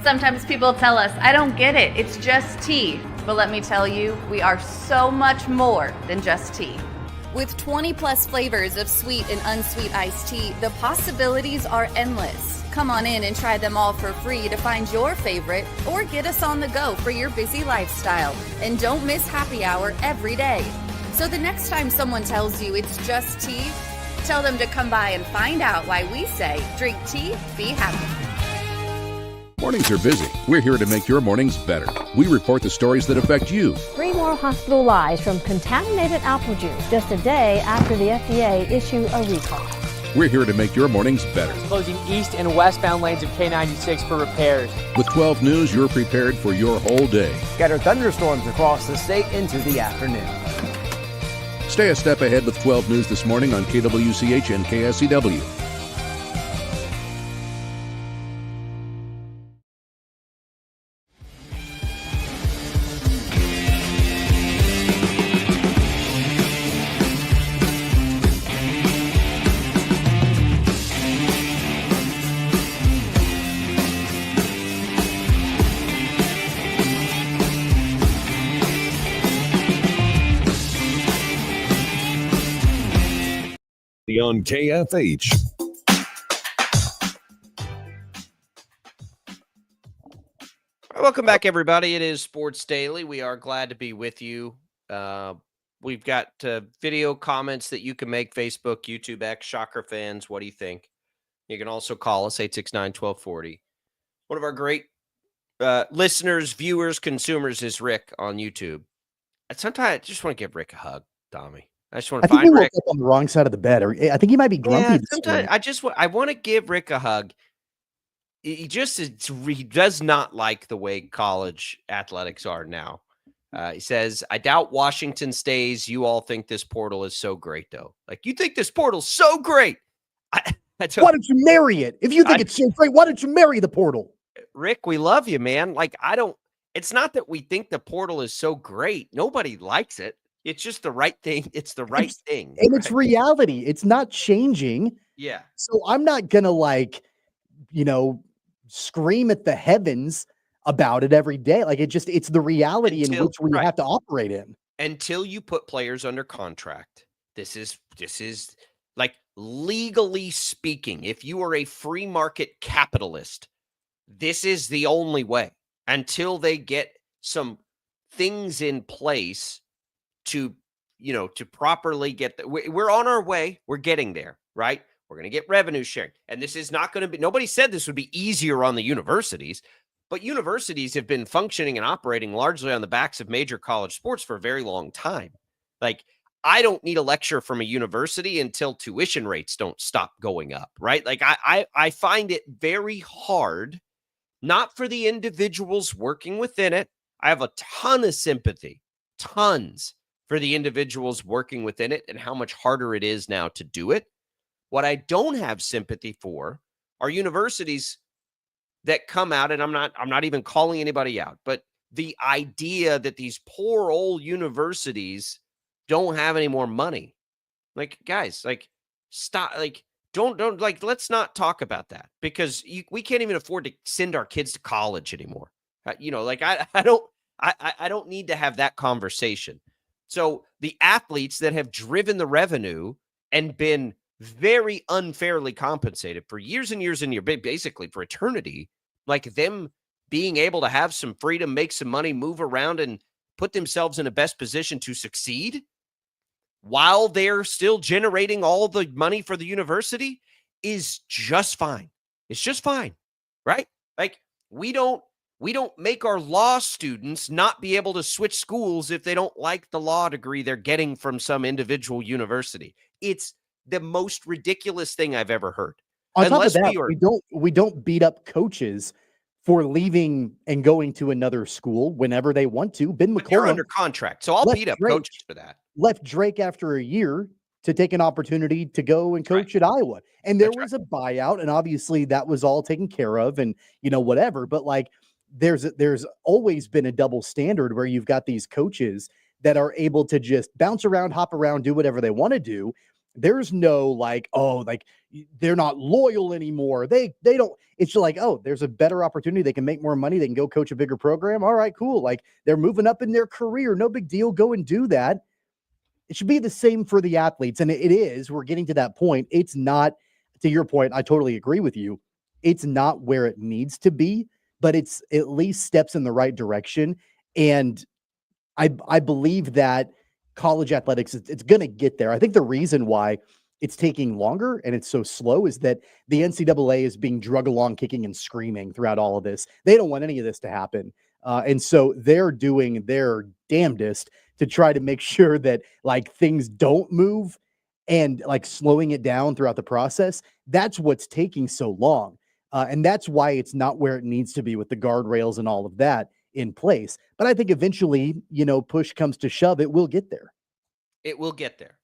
Sometimes people tell us, I don't get it, it's just tea. But let me tell you, we are so much more than just tea. With 20 plus flavors of sweet and unsweet iced tea, the possibilities are endless. Come on in and try them all for free to find your favorite or get us on the go for your busy lifestyle. And don't miss happy hour every day. So the next time someone tells you it's just tea, tell them to come by and find out why we say, drink tea, be happy. Mornings are busy. We're here to make your mornings better. We report the stories that affect you. 3 more hospital lies from contaminated apple juice just a day after the FDA issued a recall. We're here to make your mornings better. Closing east and westbound lanes of K96 for repairs. With 12 News, you're prepared for your whole day. Scattered thunderstorms across the state into the afternoon. Stay a step ahead with 12 News this morning on KWCH and KSCW. On KFH. Welcome back, everybody. It is Sports Daily. We are glad to be with you. We've got video comments that you can make, Facebook, YouTube, X, Shocker fans. What do you think? You can also call us, 869-1240. One of our great listeners, viewers, consumers is Rick on YouTube. Sometimes I just want to give Rick a hug, Tommy. I just want to find Rick. He woke up on the wrong side of the bed. I think he might be grumpy. Yeah, sometimes I want to give Rick a hug. He does not like the way college athletics are now. He says, I doubt Washington stays. You all think this portal is so great, though. Like, you think this portal's so great. Why don't you marry it? If you think it's so great, why don't you marry the portal? Rick, we love you, man. Like, it's not that we think the portal is so great. Nobody likes it. It's just the right thing. It's the right thing. And it's reality. It's not changing. Yeah. So I'm not going to scream at the heavens about it every day. Like it's the reality in which we have to operate in. Until you put players under contract. This is like, legally speaking, if you are a free market capitalist, this is the only way until they get some things in place to properly get we're on our way. We're getting there, right? We're going to get revenue sharing. And this is not going to be, nobody said this would be easier on the universities, but universities have been functioning and operating largely on the backs of major college sports for a very long time. Like, I don't need a lecture from a university until tuition rates don't stop going up, right? Like, I find it very hard, not for the individuals working within it. I have a ton of sympathy, tons, for the individuals working within it and how much harder it is now to do it. What I don't have sympathy for are universities that come out, and I'm not even calling anybody out, but the idea that these poor old universities don't have any more money. Like, guys, like, stop, like, don't like, let's not talk about that, because we can't even afford to send our kids to college anymore. I don't need to have that conversation. So the athletes that have driven the revenue and been very unfairly compensated for years and years and years, basically for eternity, like them being able to have some freedom, make some money, move around, and put themselves in a best position to succeed while they're still generating all the money for the university is just fine. It's just fine, right? Like, we don't make our law students not be able to switch schools if they don't like the law degree they're getting from some individual university. It's the most ridiculous thing I've ever heard. On top of that, we don't beat up coaches for leaving and going to another school whenever they want to. Ben McCollum, they're under contract, so I'll beat up coaches for that. Left Drake after a year to take an opportunity to go and coach at Iowa. And there was a buyout, and obviously that was all taken care of and, whatever. But like, there's always been a double standard where you've got these coaches that are able to just bounce around, hop around, do whatever they want to do. There's no like, oh, like they're not loyal anymore. They don't, it's just like, oh, there's a better opportunity. They can make more money. They can go coach a bigger program. All right, cool. Like, they're moving up in their career. No big deal. Go and do that. It should be the same for the athletes. And it is, we're getting to that point. It's not, to your point, I totally agree with you. It's not where it needs to be, but it's at least steps in the right direction. And I believe that college athletics, it's going to get there. I think the reason why it's taking longer and it's so slow is that the NCAA is being drug along kicking and screaming throughout all of this. They don't want any of this to happen. And so they're doing their damnedest to try to make sure that like things don't move and like slowing it down throughout the process. That's what's taking so long. And that's why it's not where it needs to be with the guardrails and all of that in place. But I think eventually, push comes to shove, it will get there. It will get there.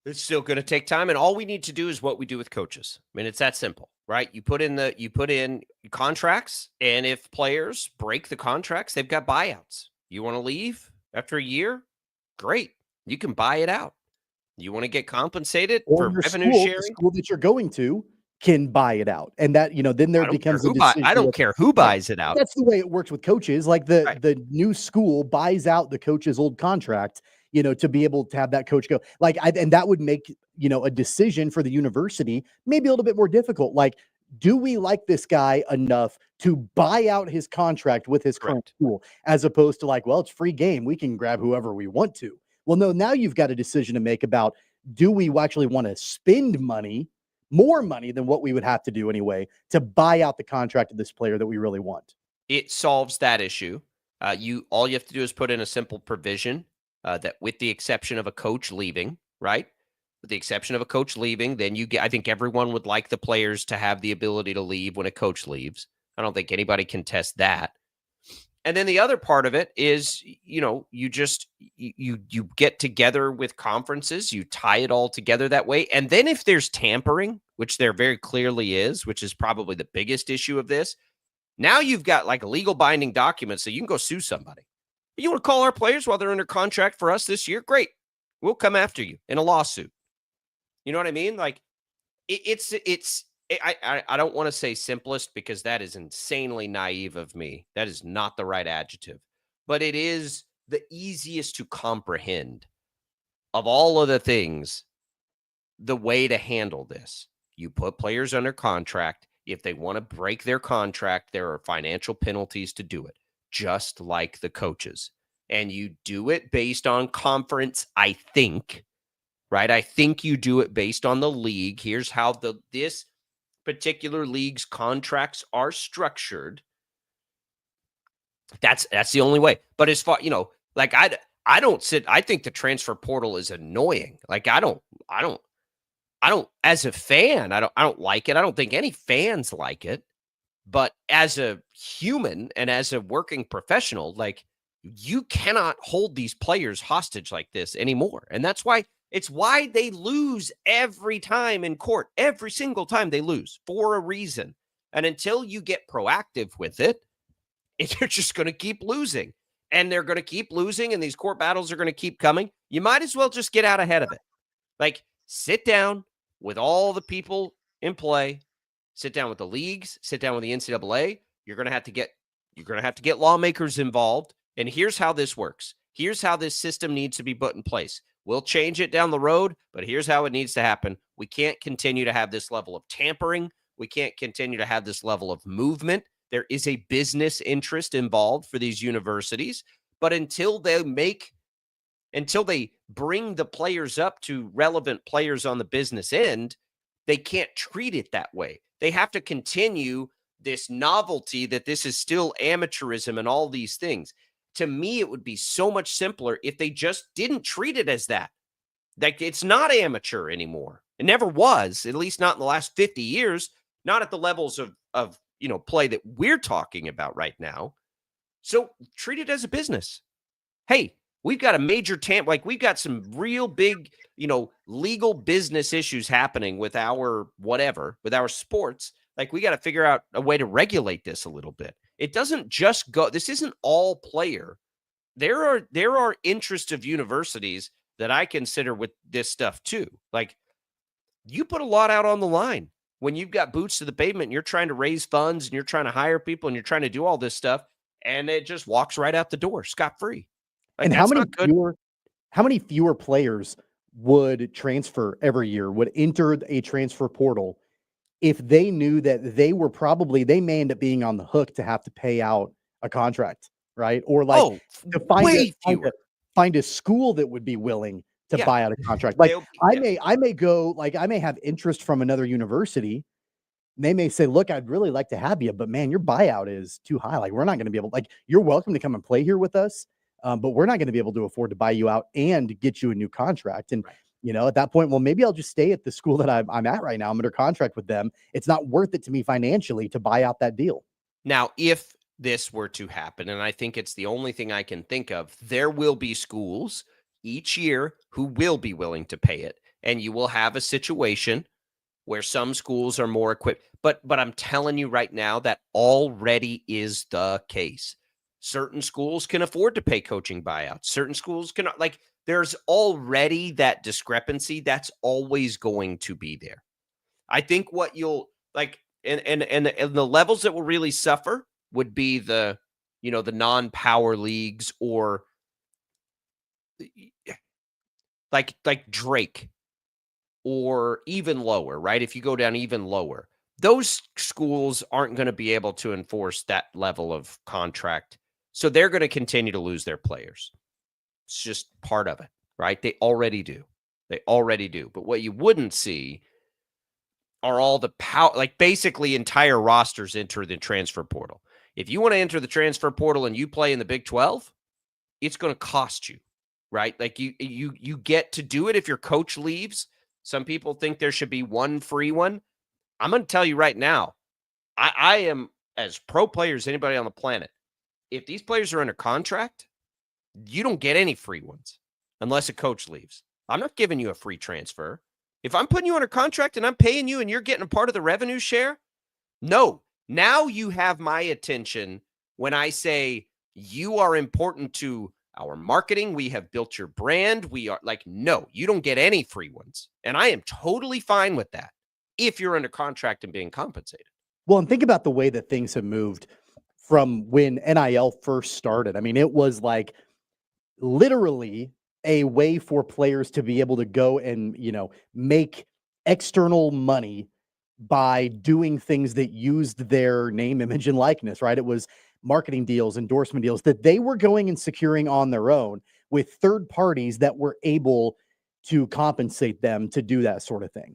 It's still going to take time. And all we need to do is what we do with coaches. I mean, it's that simple, right? You put in contracts, and if players break the contracts, they've got buyouts. You want to leave after a year? Great. You can buy it out. You want to get compensated for revenue sharing? The school that you're going to can buy it out. And that, then there becomes a decision. I don't care who buys it out. That's the way it works with coaches. Like the new school buys out the coach's old contract, to be able to have that coach go. Like, and that would make, a decision for the university maybe a little bit more difficult. Like, do we like this guy enough to buy out his contract with his current school, as opposed to like, well, it's free game, we can grab whoever we want to. Well, no, now you've got a decision to make about, do we actually want to spend money, more money than what we would have to do anyway, to buy out the contract of this player that we really want? It solves that issue. All you have to do is put in a simple provision that, with the exception of a coach leaving, right? With the exception of a coach leaving, then I think everyone would like the players to have the ability to leave when a coach leaves. I don't think anybody can test that. And then the other part of it is, you get together with conferences, you tie it all together that way. And then if there's tampering, which there very clearly is, which is probably the biggest issue of this, now you've got like legal binding documents, so you can go sue somebody. You want to call our players while they're under contract for us this year? Great. We'll come after you in a lawsuit. You know what I mean? Like I don't want to say simplest because that is insanely naive of me. That is not the right adjective, but it is the easiest to comprehend of all of the things, the way to handle this. You put players under contract. If they want to break their contract, there are financial penalties to do it, just like the coaches. And you do it based on conference, I think, right? I think you do it based on the league. Here's how this particular league's contracts are structured. That's the only way. But as far, like I think the transfer portal is annoying. Like I don't as a fan, I don't like it. I don't think any fans like it. But as a human and as a working professional, like you cannot hold these players hostage like this anymore. And that's why why they lose every time in court. Every single time they lose for a reason. And until you get proactive with it, they're just going to keep losing. And they're going to keep losing, and these court battles are going to keep coming. You might as well just get out ahead of it. Like, sit down with all the people in play, sit down with the leagues, sit down with the NCAA. You're going to have to get lawmakers involved. And here's how this works. Here's how this system needs to be put in place. We'll change it down the road, but here's how it needs to happen. We can't continue to have this level of tampering. We can't continue to have this level of movement. There is a business interest involved for these universities, but until they bring the players up to relevant players on the business end, they can't treat it that way. They have to continue this novelty that this is still amateurism and all these things. To me, it would be so much simpler if they just didn't treat it as that. Like, it's not amateur anymore. It never was, at least not in the last 50 years, not at the levels of play that we're talking about right now. So treat it as a business. Hey, we've got a major we've got some real big, legal business issues happening with our sports. Like, we got to figure out a way to regulate this a little bit. It doesn't just go, this isn't all player. There are interests of universities that I consider with this stuff too. Like, you put a lot out on the line when you've got boots to the pavement and you're trying to raise funds and you're trying to hire people and you're trying to do all this stuff, and it just walks right out the door scot-free. Like, and how many fewer players would transfer every year, would enter a transfer portal if they knew that they may end up being on the hook to have to pay out a contract, right? Or to find a school that would be willing to buy out a contract. Like, I may have interest from another university. They may say, look, I'd really like to have you, but man, your buyout is too high. Like, we're not going to be able, you're welcome to come and play here with us. But we're not going to be able to afford to buy you out and get you a new contract. And, at that point, well, maybe I'll just stay at the school that I'm at right now. I'm under contract with them. It's not worth it to me financially to buy out that deal. Now, if this were to happen, and I think it's the only thing I can think of, there will be schools each year who will be willing to pay it. And you will have a situation where some schools are more equipped. But I'm telling you right now, that already is the case. Certain schools can afford to pay coaching buyouts. Certain schools cannot. Like, there's already that discrepancy. That's always going to be there. I think what you'll like, and the levels that will really suffer would be the non-power leagues, or like Drake, or even lower, right? If you go down even lower, those schools aren't going to be able to enforce that level of contract. So they're going to continue to lose their players. It's just part of it, right? They already do. But what you wouldn't see are all the power, like basically entire rosters enter the transfer portal. If you want to enter the transfer portal and you play in the Big 12, it's going to cost you, right? Like you get to do it if your coach leaves. Some people think there should be one free one. I'm going to tell you right now, I am as pro player as anybody on the planet. If these players are under contract, you don't get any free ones unless a coach leaves. I'm not giving you a free transfer. If I'm putting you under contract and I'm paying you and you're getting a part of the revenue share, no. Now you have my attention when I say You are important to our marketing. We have built your brand. We are like, no, you don't get any free ones. And I am totally fine with that if you're under contract and being compensated. Well, and think about the way that things have moved from when NIL first started. I mean, it was like literally a way for players to be able to go and, make external money by doing things that used their name, image, and likeness, right? It was marketing deals, endorsement deals that they were going and securing on their own with third parties that were able to compensate them to do that sort of thing.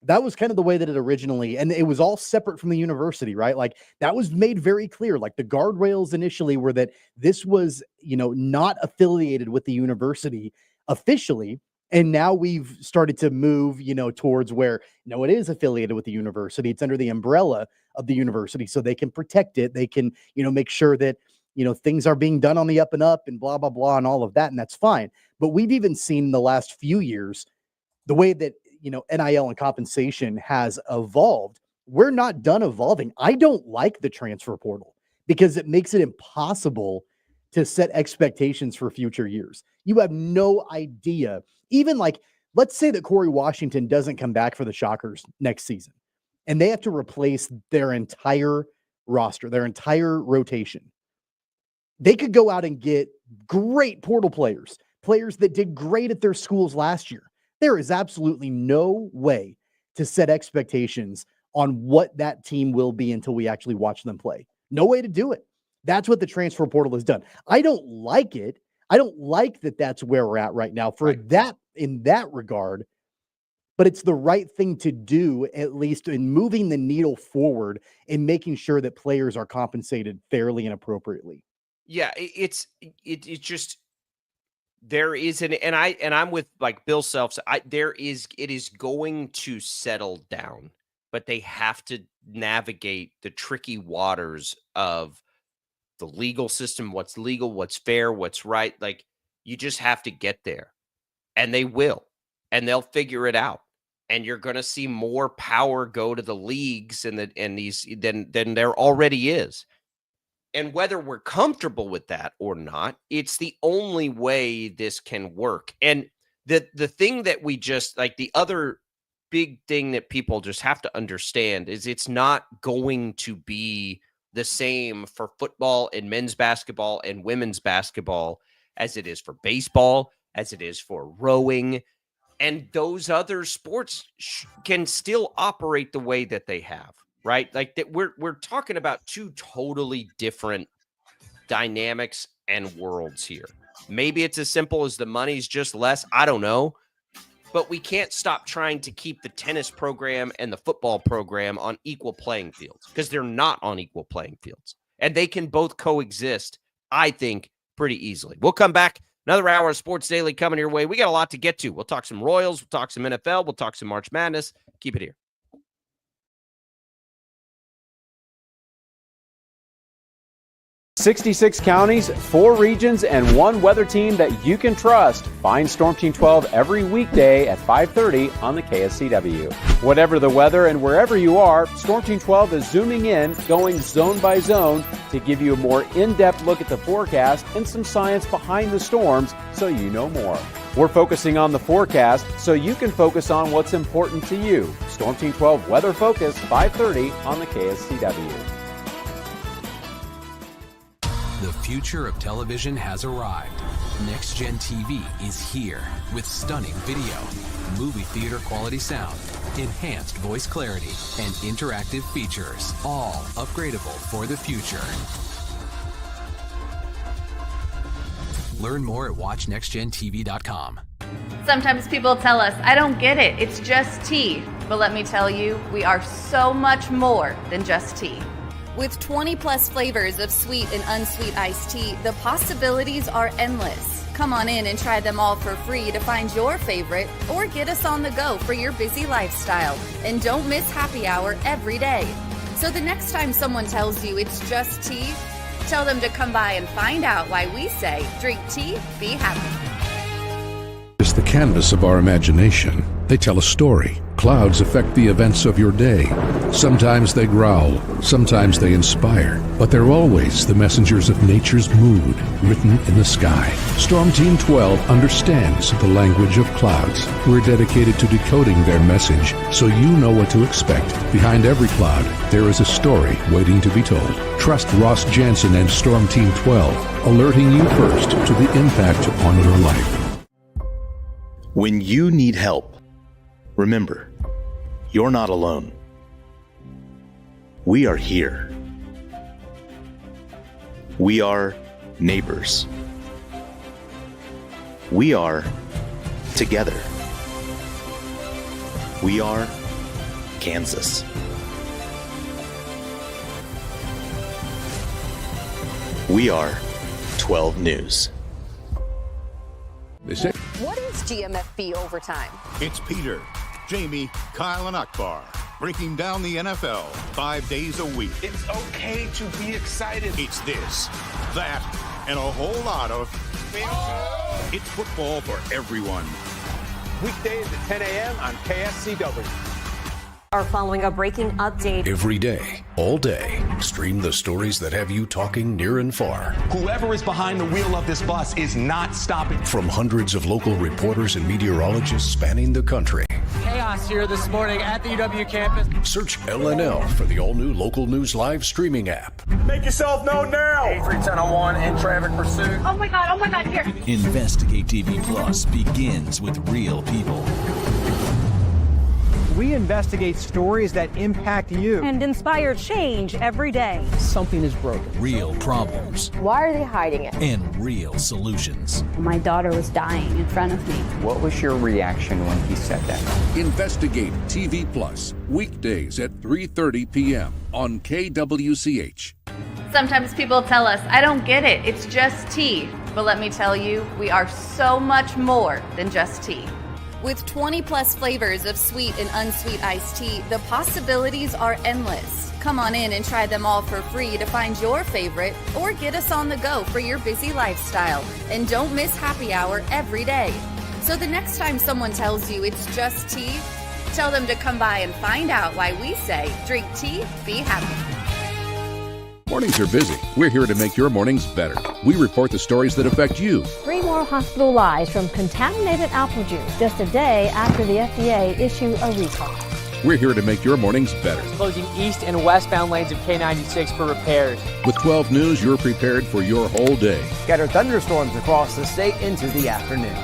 That was kind of the way that it originally, and it was all separate from the university, right? Like that was made very clear. Like the guardrails initially were that this was, not affiliated with the university officially. And now we've started to move, towards where, no, it is affiliated with the university. It's under the umbrella of the university, so they can protect it. They can, make sure that, things are being done on the up and up and blah, blah, blah, and all of that. And that's fine. But we've even seen in the last few years, the way that, NIL and compensation has evolved. We're not done evolving. I don't like the transfer portal because it makes it impossible to set expectations for future years. You have no idea. Even like, let's say that Corey Washington doesn't come back for the Shockers next season, and they have to replace their entire roster, their entire rotation. They could go out and get great portal players that did great at their schools last year. There is absolutely no way to set expectations on what that team will be until we actually watch them play. No way to do it. That's what the transfer portal has done. I don't like it. I don't like that that's where we're at right now for that, in that regard, but it's the right thing to do, at least in moving the needle forward and making sure that players are compensated fairly and appropriately. Yeah, it's just, there is and I'm with like Bill Self. It is going to settle down, but they have to navigate the tricky waters of the legal system, what's legal, what's fair, what's right. Like you just have to get there, and they will, and they'll figure it out. And you're going to see more power go to the leagues than there already is. And whether we're comfortable with that or not, it's the only way this can work. And the thing that we just like, the other big thing that people just have to understand is it's not going to be the same for football and men's basketball and women's basketball as it is for baseball, as it is for rowing. And those other sports can still operate the way that they have. Right? Like that we're talking about two totally different dynamics and worlds here. Maybe it's as simple as the money's just less. I don't know. But we can't stop trying to keep the tennis program and the football program on equal playing fields because they're not on equal playing fields. And they can both coexist, I think, pretty easily. We'll come back. Another hour of Sports Daily coming your way. We got a lot to get to. We'll talk some Royals. We'll talk some NFL. We'll talk some March Madness. Keep it here. 66 counties, 4 regions, and 1 weather team that you can trust. Find Storm Team 12 every weekday at 5:30 on the KSCW. Whatever the weather and wherever you are, Storm Team 12 is zooming in, going zone by zone to give you a more in-depth look at the forecast and some science behind the storms so you know more. We're focusing on the forecast so you can focus on what's important to you. Storm Team 12 Weather Focus, 5:30 on the KSCW. The future of television has arrived. Next Gen TV is here with stunning video, movie theater quality sound, enhanced voice clarity, and interactive features, all upgradable for the future. Learn more at watchnextgentv.com. Sometimes people tell us, I don't get it, it's just tea. But let me tell you, we are so much more than just tea. With 20 plus flavors of sweet and unsweet iced tea, the possibilities are endless. Come on in and try them all for free to find your favorite or get us on the go for your busy lifestyle. And don't miss happy hour every day. So the next time someone tells you it's just tea, tell them to come by and find out why we say drink tea, be happy. It's the canvas of our imagination. They tell a story. Clouds affect the events of your day. Sometimes they growl, sometimes they inspire, but they're always the messengers of nature's mood written in the sky. Storm Team 12 understands the language of clouds. We're dedicated to decoding their message so you know what to expect. Behind every cloud, there is a story waiting to be told. Trust Ross Jansen and Storm Team 12, alerting you first to the impact on your life. When you need help, remember, you're not alone. We are here. We are neighbors. We are together. We are Kansas. We are 12 News. They say, What is GMFB overtime? It's Peter, Jamie, Kyle, and Akbar breaking down the NFL 5 days a week. It's okay to be excited. It's this, that, and a whole lot of It's football for everyone. Weekdays at 10 a.m. on KSCW. Are following a breaking update. Every day, all day, stream the stories that have you talking near and far. Whoever is behind the wheel of this bus is not stopping. From hundreds of local reporters and meteorologists spanning the country. Chaos here this morning at the UW campus. Search LNL for the all-new Local News Live streaming app. Make yourself known now. 83101 in traffic pursuit. Oh my God, here. Investigate TV Plus begins with real people. We investigate stories that impact you. And inspire change every day. Something is broken. Real problems Why are they hiding it? and real solutions. My daughter was dying in front of me. What was your reaction when he said that? Investigate TV Plus, weekdays at 3:30 p.m. on KWCH. Sometimes people tell us, I don't get it, it's just tea. But let me tell you, we are so much more than just tea. With 20 plus flavors of sweet and unsweet iced tea, the possibilities are endless. Come on in and try them all for free to find your favorite or get us on the go for your busy lifestyle. And don't miss happy hour every day. So the next time someone tells you it's just tea, tell them to come by and find out why we say drink tea, be happy. Mornings are busy. We're here to make your mornings better. We report the stories that affect you. 3 more hospital lies from contaminated apple juice just a day after the FDA issue a recall. We're here to make your mornings better. Closing east and westbound lanes of K96 for repairs. With 12 News, you're prepared for your whole day. Scattered thunderstorms across the state into the afternoon.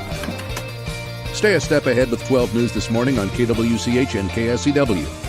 Stay a step ahead with 12 News this morning on KWCH and KSCW.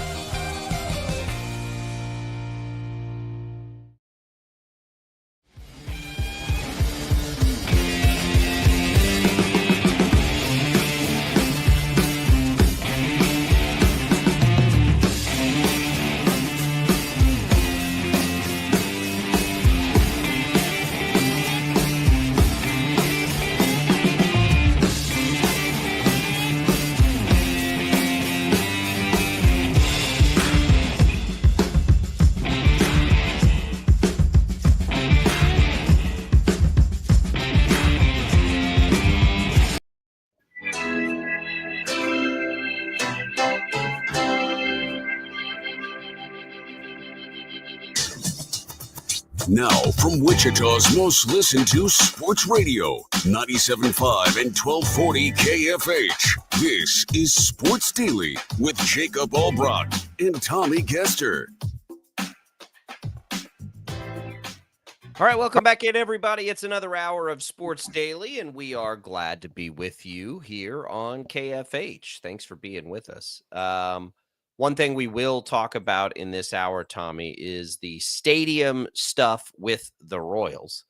Now, from Wichita's most listened to sports radio, 97.5 and 1240 KFH. This is Sports Daily with Jacob Albrock and Tommy Kester. All right, welcome back in, everybody. It's another hour of Sports Daily, and we are glad to be with you here on KFH. Thanks for being with us. One thing we will talk about in this hour, Tommy, is the stadium stuff with the Royals.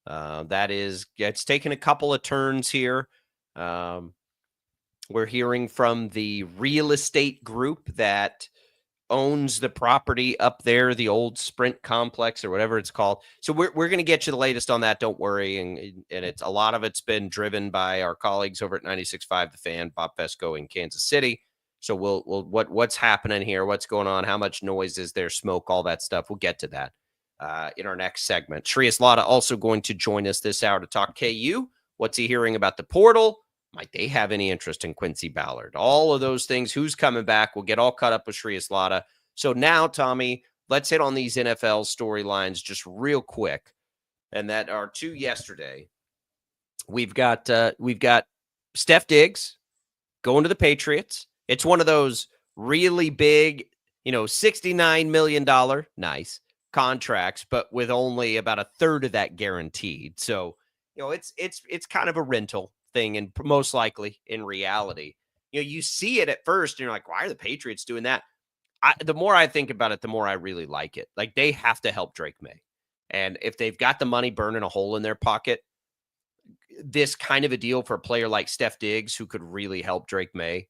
It's taken a couple of turns here. We're hearing from the real estate group that owns the property up there, the old Sprint complex or whatever it's called. So we're going to get you the latest on that. Don't worry. And it's a lot of it's been driven by our colleagues over at 96.5 The Fan, Bob Fesco in Kansas City. So what's happening here? What's going on? How much noise is there? Smoke, all that stuff. We'll get to that in our next segment. Shreyas Laddha also going to join us this hour to talk KU. What's he hearing about the portal? Might they have any interest in Quincy Ballard? All of those things. Who's coming back? We'll get all caught up with Shreyas Laddha. So now, Tommy, let's hit on these NFL storylines just real quick. And that are two yesterday. We've got Steph Diggs going to the Patriots. It's one of those really big, $69 million, nice contracts, but with only about a third of that guaranteed. So, it's kind of a rental thing, and most likely in reality, you see it at first and you're like, why are the Patriots doing that? The more I think about it, the more I really like it. Like, they have to help Drake May. And if they've got the money burning a hole in their pocket, this kind of a deal for a player like Steph Diggs, who could really help Drake May,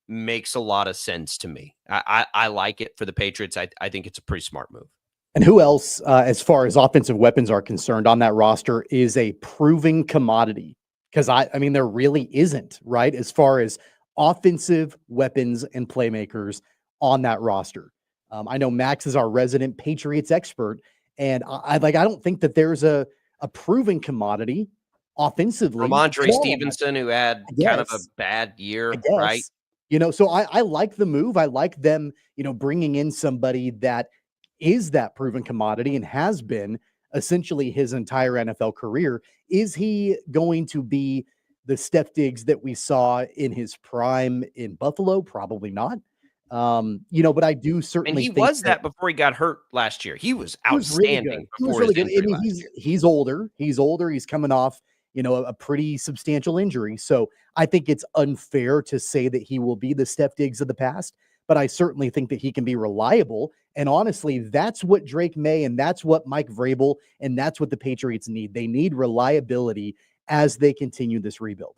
makes a lot of sense to me. I like it for the Patriots. I think it's a pretty smart move. And who else, as far as offensive weapons are concerned on that roster, is a proven commodity? Because I mean, there really isn't, right? As far as offensive weapons and playmakers on that roster. I know Max is our resident Patriots expert, and I don't think that there's a proven commodity offensively. Ramondre Stevenson, who had kind of a bad year, right? So I like the move. I like them, bringing in somebody that is that proven commodity and has been essentially his entire NFL career. Is he going to be the Steph Diggs that we saw in his prime in Buffalo? Probably not. But I do certainly and he think was that before he got hurt last year. He was outstanding. He was really good. I mean, he's older. He's coming off, a pretty substantial injury. So I think it's unfair to say that he will be the Steph Diggs of the past, but I certainly think that he can be reliable. And honestly, that's what Drake May and that's what Mike Vrabel and that's what the Patriots need. They need reliability as they continue this rebuild.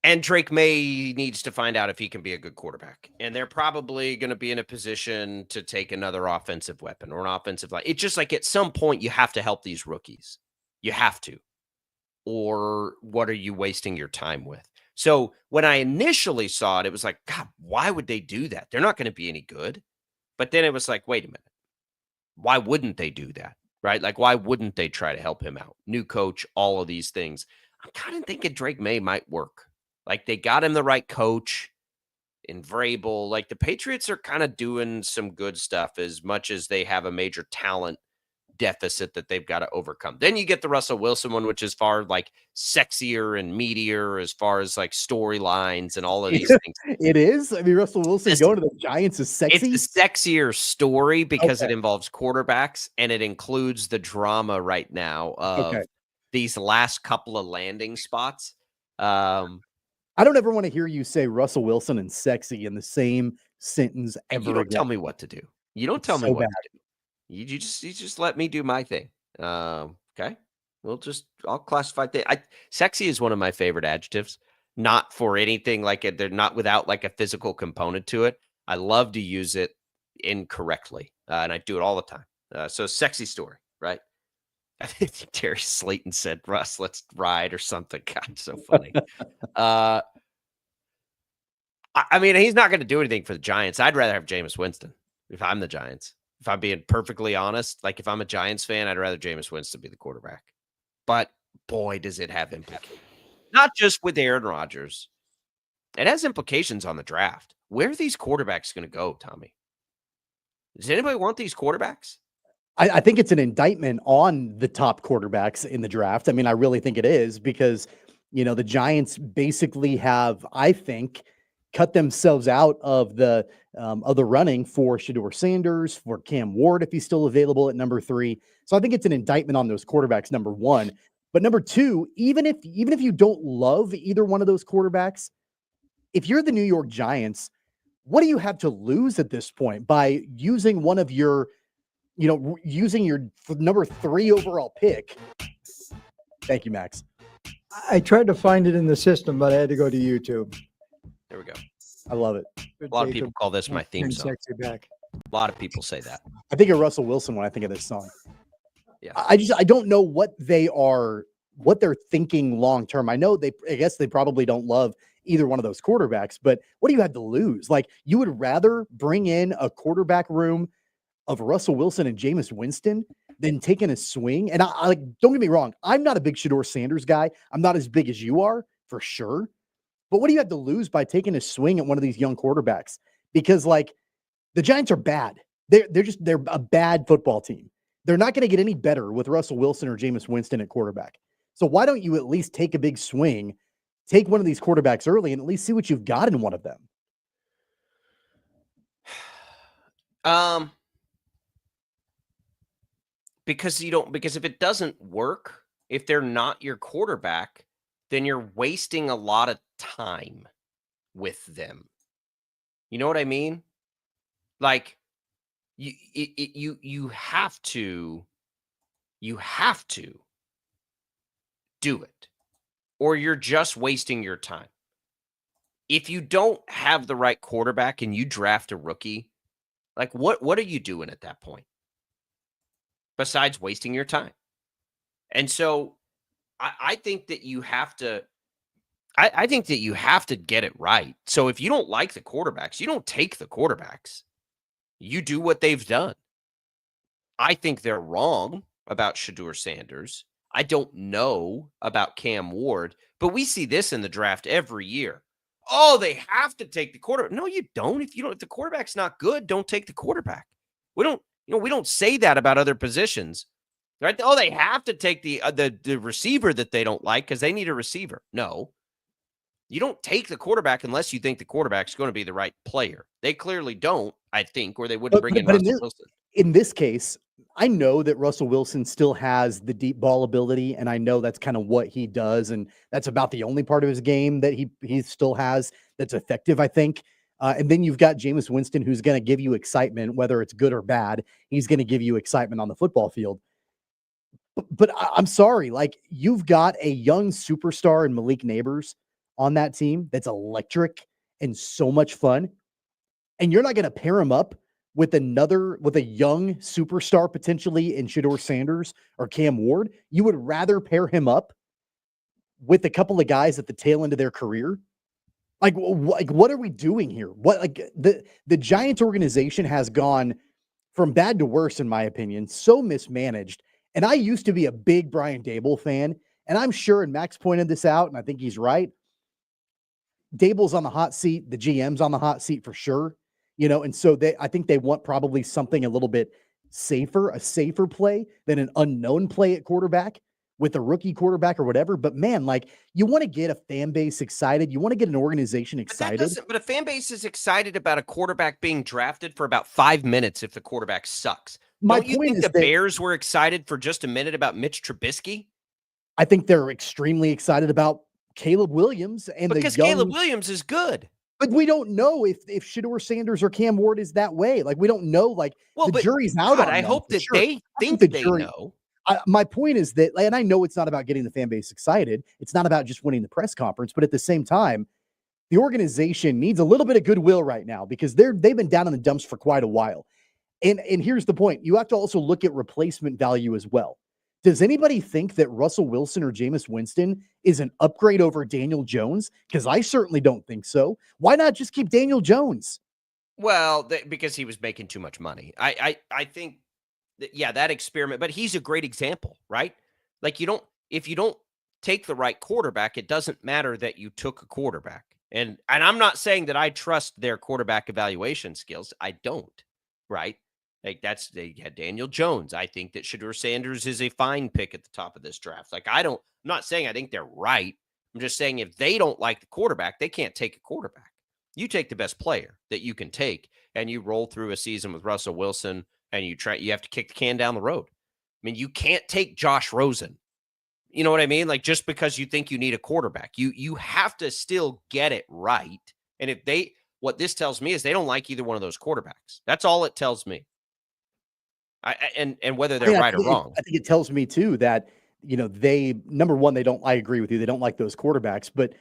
And Drake May needs to find out if he can be a good quarterback. And they're probably going to be in a position to take another offensive weapon or an offensive line. It's just like at some point you have to help these rookies. You have to. Or what are you wasting your time with? So when I initially saw it, it was like, God, why would they do that? They're not going to be any good. But then it was like, wait a minute. Why wouldn't they do that? Right? Like, why wouldn't they try to help him out? New coach, all of these things. I'm kind of thinking Drake May might work. Like, they got him the right coach in Vrabel. Like, the Patriots are kind of doing some good stuff as much as they have a major talent deficit that they've got to overcome. Then you get the Russell Wilson one, which is far like sexier and meatier as far as like storylines and all of these things. It is. I mean, Russell Wilson going to the Giants is sexy. It's a sexier story because it involves quarterbacks and it includes the drama right now of these last couple of landing spots. I don't ever want to hear you say Russell Wilson and sexy in the same sentence ever. You don't tell me what to do. You don't tell me what to do. You just let me do my thing. Okay. I'll classify that. Sexy is one of my favorite adjectives, not for anything like they're not without like a physical component to it. I love to use it incorrectly. And I do it all the time. So sexy story, right? I think Terry Slayton said, Russ, let's ride or something. God, so funny. I mean, he's not going to do anything for the Giants. I'd rather have Jameis Winston if I'm the Giants. If I'm being perfectly honest, like if I'm a Giants fan, I'd rather Jameis Winston be the quarterback. But boy, does it have implications. Not just with Aaron Rodgers. It has implications on the draft. Where are these quarterbacks going to go, Tommy? Does anybody want these quarterbacks? I think it's an indictment on the top quarterbacks in the draft. I mean, I really think it is because, the Giants basically have, I think, cut themselves out of the running for Shedeur Sanders, for Cam Ward, if he's still available at number 3. So I think it's an indictment on those quarterbacks, number 1. But number 2, even if you don't love either one of those quarterbacks, if you're the New York Giants, what do you have to lose at this point by using one of your using your number 3 overall pick? Thank you, Max. I tried to find it in the system, but I had to go to YouTube. There we go. I love it. A lot of people call this my theme song. Sexy back. A lot of people say that. I think of Russell Wilson when I think of this song. Yeah. I don't know what they're thinking long term. I guess they probably don't love either one of those quarterbacks, but what do you have to lose? Like, you would rather bring in a quarterback room of Russell Wilson and Jameis Winston than taking a swing. And I like, don't get me wrong, I'm not a big Shedeur Sanders guy. I'm not as big as you are, for sure. But what do you have to lose by taking a swing at one of these young quarterbacks? Because like the Giants are bad. They're a bad football team. They're not going to get any better with Russell Wilson or Jameis Winston at quarterback. So why don't you at least take a big swing, take one of these quarterbacks early, and at least see what you've got in one of them? Because if it doesn't work, if they're not your quarterback, then you're wasting a lot of time with them. You know what I mean? Like you have to do it, or you're just wasting your time. If you don't have the right quarterback and you draft a rookie, like what are you doing at that point? Besides wasting your time. And so I think that you have to I think that you have to get it right. So if you don't like the quarterbacks, you don't take the quarterbacks. You do what they've done. I think they're wrong about Shedeur Sanders. I don't know about Cam Ward, but we see this in the draft every year. Oh, they have to take the quarterback. No, you don't. If the quarterback's not good, don't take the quarterback. We don't say that about other positions. Right? Oh, they have to take the receiver that they don't like because they need a receiver. No. You don't take the quarterback unless you think the quarterback's going to be the right player. They clearly don't, I think, or they wouldn't bring in Russell Wilson. In this case, I know that Russell Wilson still has the deep ball ability, and I know that's kind of what he does, and that's about the only part of his game that he still has that's effective, I think. And then you've got Jameis Winston, who's going to give you excitement, whether it's good or bad. He's going to give you excitement on the football field. But I'm sorry, like you've got a young superstar in Malik Neighbors on that team that's electric and so much fun. And you're not going to pair him up with a young superstar potentially in Shedeur Sanders or Cam Ward. You would rather pair him up with a couple of guys at the tail end of their career. Like what are we doing here? What, like the Giants organization has gone from bad to worse, in my opinion, so mismanaged. And I used to be a big Brian Daboll fan, and I'm sure, and Max pointed this out, and I think he's right, Daboll's on the hot seat, the GM's on the hot seat for sure, and so I think they want probably something a little bit safer, a safer play than an unknown play at quarterback with a rookie quarterback or whatever. But man, like you want to get a fan base excited. You want to get an organization excited. But a fan base is excited about a quarterback being drafted for about 5 minutes if the quarterback sucks. Don't you think the Bears were excited for just a minute about Mitch Trubisky? I think they're extremely excited about Caleb Williams because Caleb Williams is good. But we don't know if Shedeur Sanders or Cam Ward is that way. Like we don't know. Like the jury's out on them. I hope that they think they know. My point is that, and I know it's not about getting the fan base excited. It's not about just winning the press conference. But at the same time, the organization needs a little bit of goodwill right now because they've been down in the dumps for quite a while. And here's the point. You have to also look at replacement value as well. Does anybody think that Russell Wilson or Jameis Winston is an upgrade over Daniel Jones? Because I certainly don't think so. Why not just keep Daniel Jones? Well, because he was making too much money. I think that, that experiment, but he's a great example, right? Like if you don't take the right quarterback, it doesn't matter that you took a quarterback. And I'm not saying that I trust their quarterback evaluation skills. I don't, right? Like they had Daniel Jones. I think that Shedeur Sanders is a fine pick at the top of this draft. Like I'm not saying I think they're right. I'm just saying if they don't like the quarterback, they can't take a quarterback. You take the best player that you can take and you roll through a season with Russell Wilson and you have to kick the can down the road. I mean, you can't take Josh Rosen. You know what I mean? Like just because you think you need a quarterback, you have to still get it right. And what this tells me is they don't like either one of those quarterbacks. That's all it tells me. And whether they're right or wrong. I think it tells me too that, number one, I agree with you. They don't like those quarterbacks, but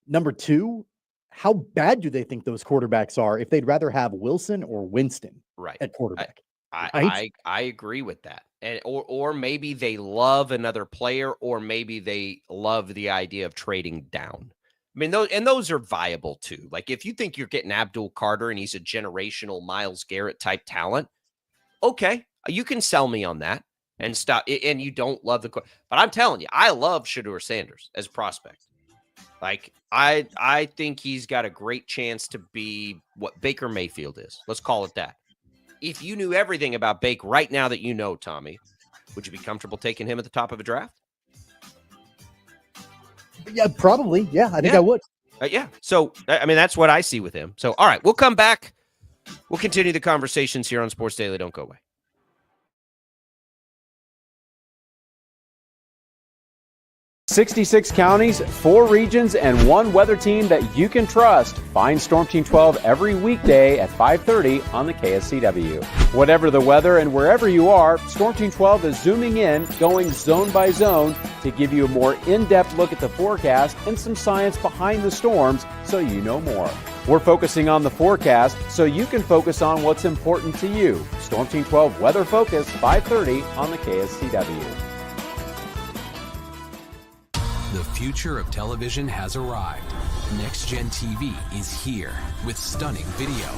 number two, how bad do they think those quarterbacks are if they'd rather have Wilson or Winston at quarterback? I agree with that. And or maybe they love another player, or maybe they love the idea of trading down. I mean, those are viable too. Like if you think you're getting Abdul Carter and he's a generational Myles Garrett type talent, okay, you can sell me on that. and stop. And you don't love but I'm telling you, I love Shedeur Sanders as a prospect. Like, I think he's got a great chance to be what Baker Mayfield is. Let's call it that. If you knew everything about Baker right now that you know, Tommy, would you be comfortable taking him at the top of a draft? Yeah, probably. Yeah, I think I would. Yeah. So, I mean, that's what I see with him. So, all right, we'll come back. We'll continue the conversations here on Sports Daily. Don't go away. 66 counties, 4 regions, and 1 weather team that you can trust. Find Storm Team 12 every weekday at 5:30 on the KSCW. Whatever the weather and wherever you are, Storm Team 12 is zooming in, going zone by zone to give you a more in-depth look at the forecast and some science behind the storms so you know more. We're focusing on the forecast so you can focus on what's important to you. Storm Team 12 Weather Focus, 5:30 on the KSCW. The future of television has arrived. Next Gen TV is here with stunning video,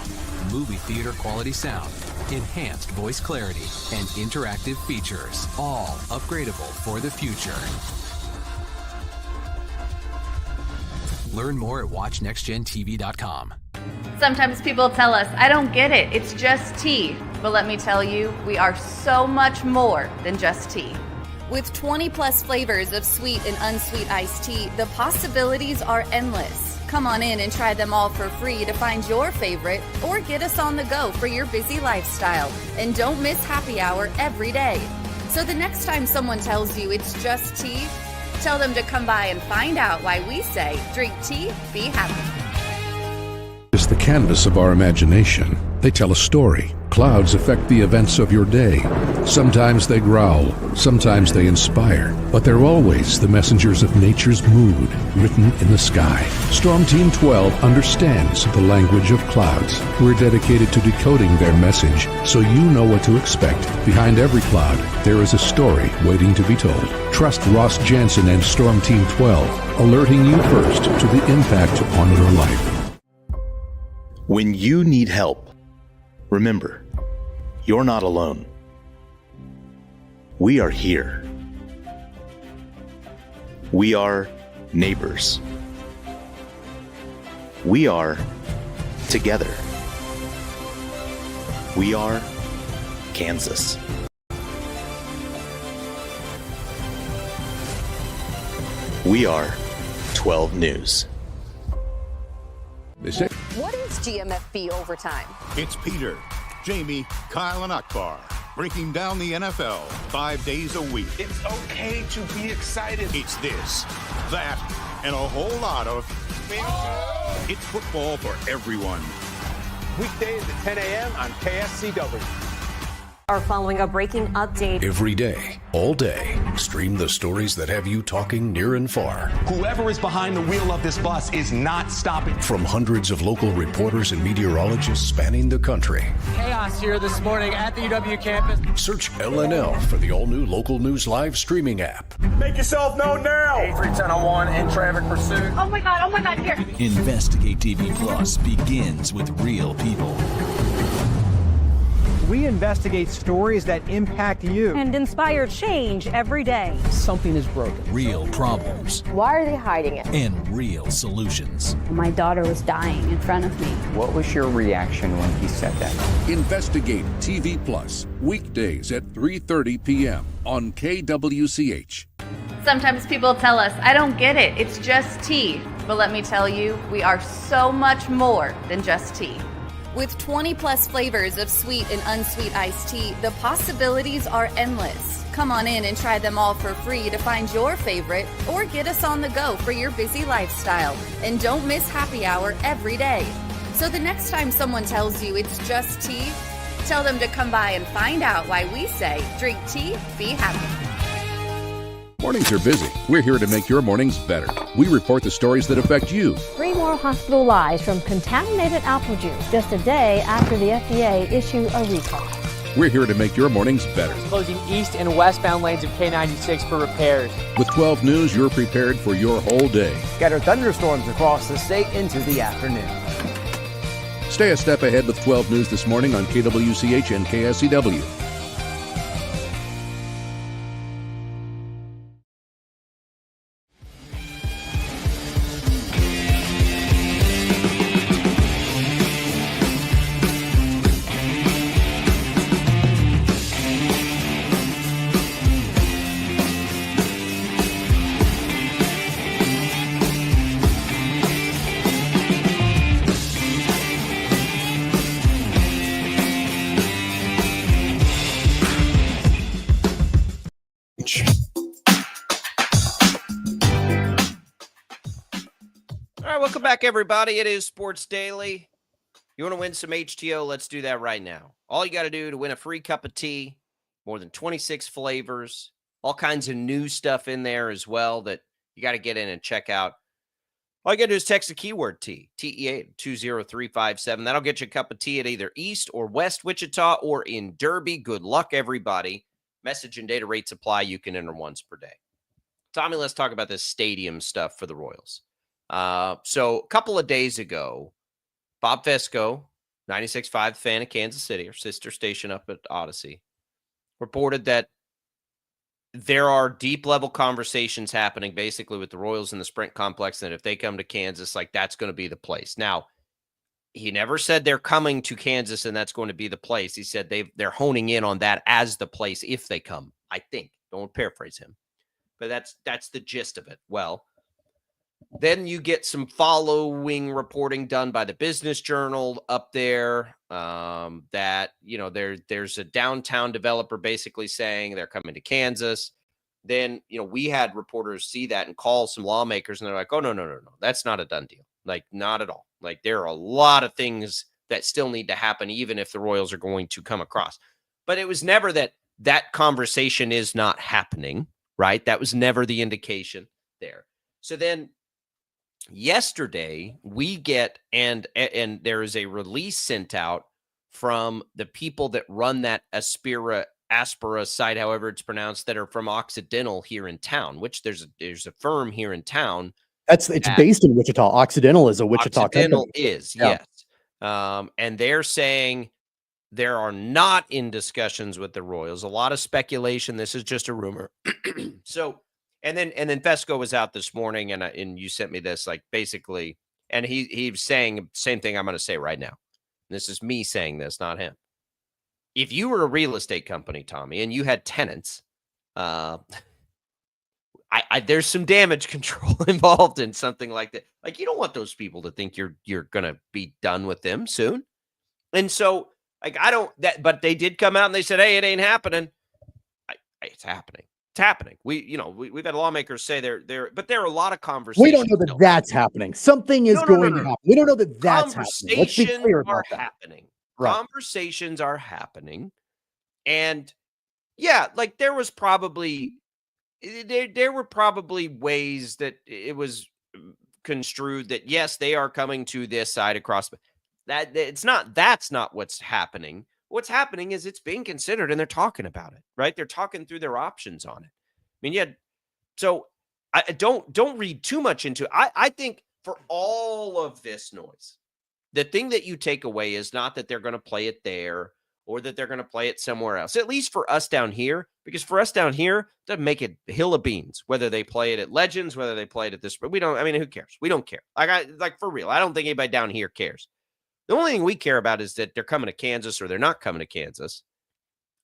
movie theater quality sound, enhanced voice clarity, and interactive features, all upgradable for the future. Learn more at watchnextgentv.com. Sometimes people tell us, I don't get it, it's just tea. But let me tell you, we are so much more than just tea. With 20 plus flavors of sweet and unsweet iced tea, the possibilities are endless. Come on in and try them all for free to find your favorite or get us on the go for your busy lifestyle. And don't miss happy hour every day. So the next time someone tells you it's just tea, tell them to come by and find out why we say, drink tea, be happy. Is the canvas of our imagination. They tell a story. Clouds affect the events of your day. Sometimes they growl, sometimes they inspire, but they're always the messengers of nature's mood written in the sky. Storm Team 12 understands the language of clouds. We're dedicated to decoding their message so you know what to expect. Behind every cloud, there is a story waiting to be told. Trust Ross Jansen and Storm Team 12, alerting you first to the impact on your life. When you need help, remember, you're not alone. We are here. We are neighbors. We are together. We are Kansas. We are 12 News. What is GMFB overtime? It's Peter, Jamie, Kyle, and Akbar breaking down the NFL 5 days a week. It's okay to be excited. It's this, that, and a whole lot of... It's football for everyone. Weekdays at 10 a.m. on KSCW. Are following a breaking update. Every day, all day, stream the stories that have you talking near and far. Whoever is behind the wheel of this bus is not stopping. From hundreds of local reporters and meteorologists spanning the country. Chaos here this morning at the UW campus. Search LNL for the all-new Local News Live streaming app. Make yourself known now. 310-01 in traffic pursuit. Oh my God, here. Investigate TV Plus begins with real people. We investigate stories that impact you. And inspire change every day. Something is broken. Real problems. Why are they hiding it? And real solutions. My daughter was dying in front of me. What was your reaction when he said that? Investigate TV Plus, weekdays at 3:30 p.m. on KWCH. Sometimes people tell us, I don't get it, it's just tea. But let me tell you, we are so much more than just tea. With 20 plus flavors of sweet and unsweet iced tea, the possibilities are endless. Come on in and try them all for free to find your favorite or get us on the go for your busy lifestyle. And don't miss happy hour every day. So the next time someone tells you it's just tea, tell them to come by and find out why we say, drink tea, be happy. Mornings are busy. We're here to make your mornings better. We report the stories that affect you. 3 more hospitalized from contaminated apple juice just a day after the FDA issued a recall. We're here to make your mornings better. Closing east and westbound lanes of K96 for repairs. With 12 News, you're prepared for your whole day. Scattered thunderstorms across the state into the afternoon. Stay a step ahead with 12 News this morning on KWCH and KSCW. Welcome back, everybody. It is Sports Daily. You want to win some HTO? Let's do that right now. All you got to do to win a free cup of tea, more than 26 flavors, all kinds of new stuff in there as well that you got to get in and check out. All you got to do is text the keyword T, TEA, 20357. That'll get you a cup of tea at either East or West Wichita or in Derby. Good luck, everybody. Message and data rates apply. You can enter once per day. Tommy, let's talk about this stadium stuff for the Royals. So a couple of days ago, Bob Fesco, 96.5 fan of Kansas City, our sister station up at Odyssey, reported that there are deep-level conversations happening basically with the Royals in the Sprint Complex, and if they come to Kansas, like that's going to be the place. Now, he never said they're coming to Kansas and that's going to be the place. He said they're honing in on that as the place if they come, I think. Don't paraphrase him. But that's the gist of it. Well, then you get some following reporting done by the Business Journal up there that, there's a downtown developer basically saying they're coming to Kansas. Then, we had reporters see that and call some lawmakers and they're like, oh, no. That's not a done deal. Like, not at all. Like, there are a lot of things that still need to happen, even if the Royals are going to come across. But it was never that conversation is not happening, right? That was never the indication there. So then yesterday we get, and there is a release sent out from the people that run that Aspera site, however it's pronounced, that are from Occidental here in town, which there's a firm here in town. It's based in Wichita. Occidental is a Wichita Occidental company. Is, yeah. Yes. And they're saying there are not in discussions with the Royals. A lot of speculation. This is just a rumor. So, and then Fesco was out this morning, and you sent me this, like, basically, and he was saying the same thing I'm going to say right now. This is me saying this, not him. If you were a real estate company, Tommy, and you had tenants, there's some damage control involved in something like that. Like, you don't want those people to think you're going to be done with them soon. And so, like, but they did come out and they said, hey, it ain't happening. It's happening. It's happening. We've had lawmakers say but there are a lot of conversations. We don't know that that's happening. Something is going to happen. We don't know that that's happening. Let's be clear about that. Happening. Right. Conversations are happening. And yeah, like there were probably ways that it was construed that, yes, they are coming to this side across. That's not what's happening. What's happening is it's being considered and they're talking about it, right? They're talking through their options on it. I mean, so I don't read too much into it. I think for all of this noise, the thing that you take away is not that they're going to play it there or that they're going to play it somewhere else, at least for us down here, because for us down here, it doesn't make it a hill of beans, whether they play it at Legends, whether they play it at this, but who cares? We don't care. Like for real, I don't think anybody down here cares. The only thing we care about is that they're coming to Kansas or they're not coming to Kansas.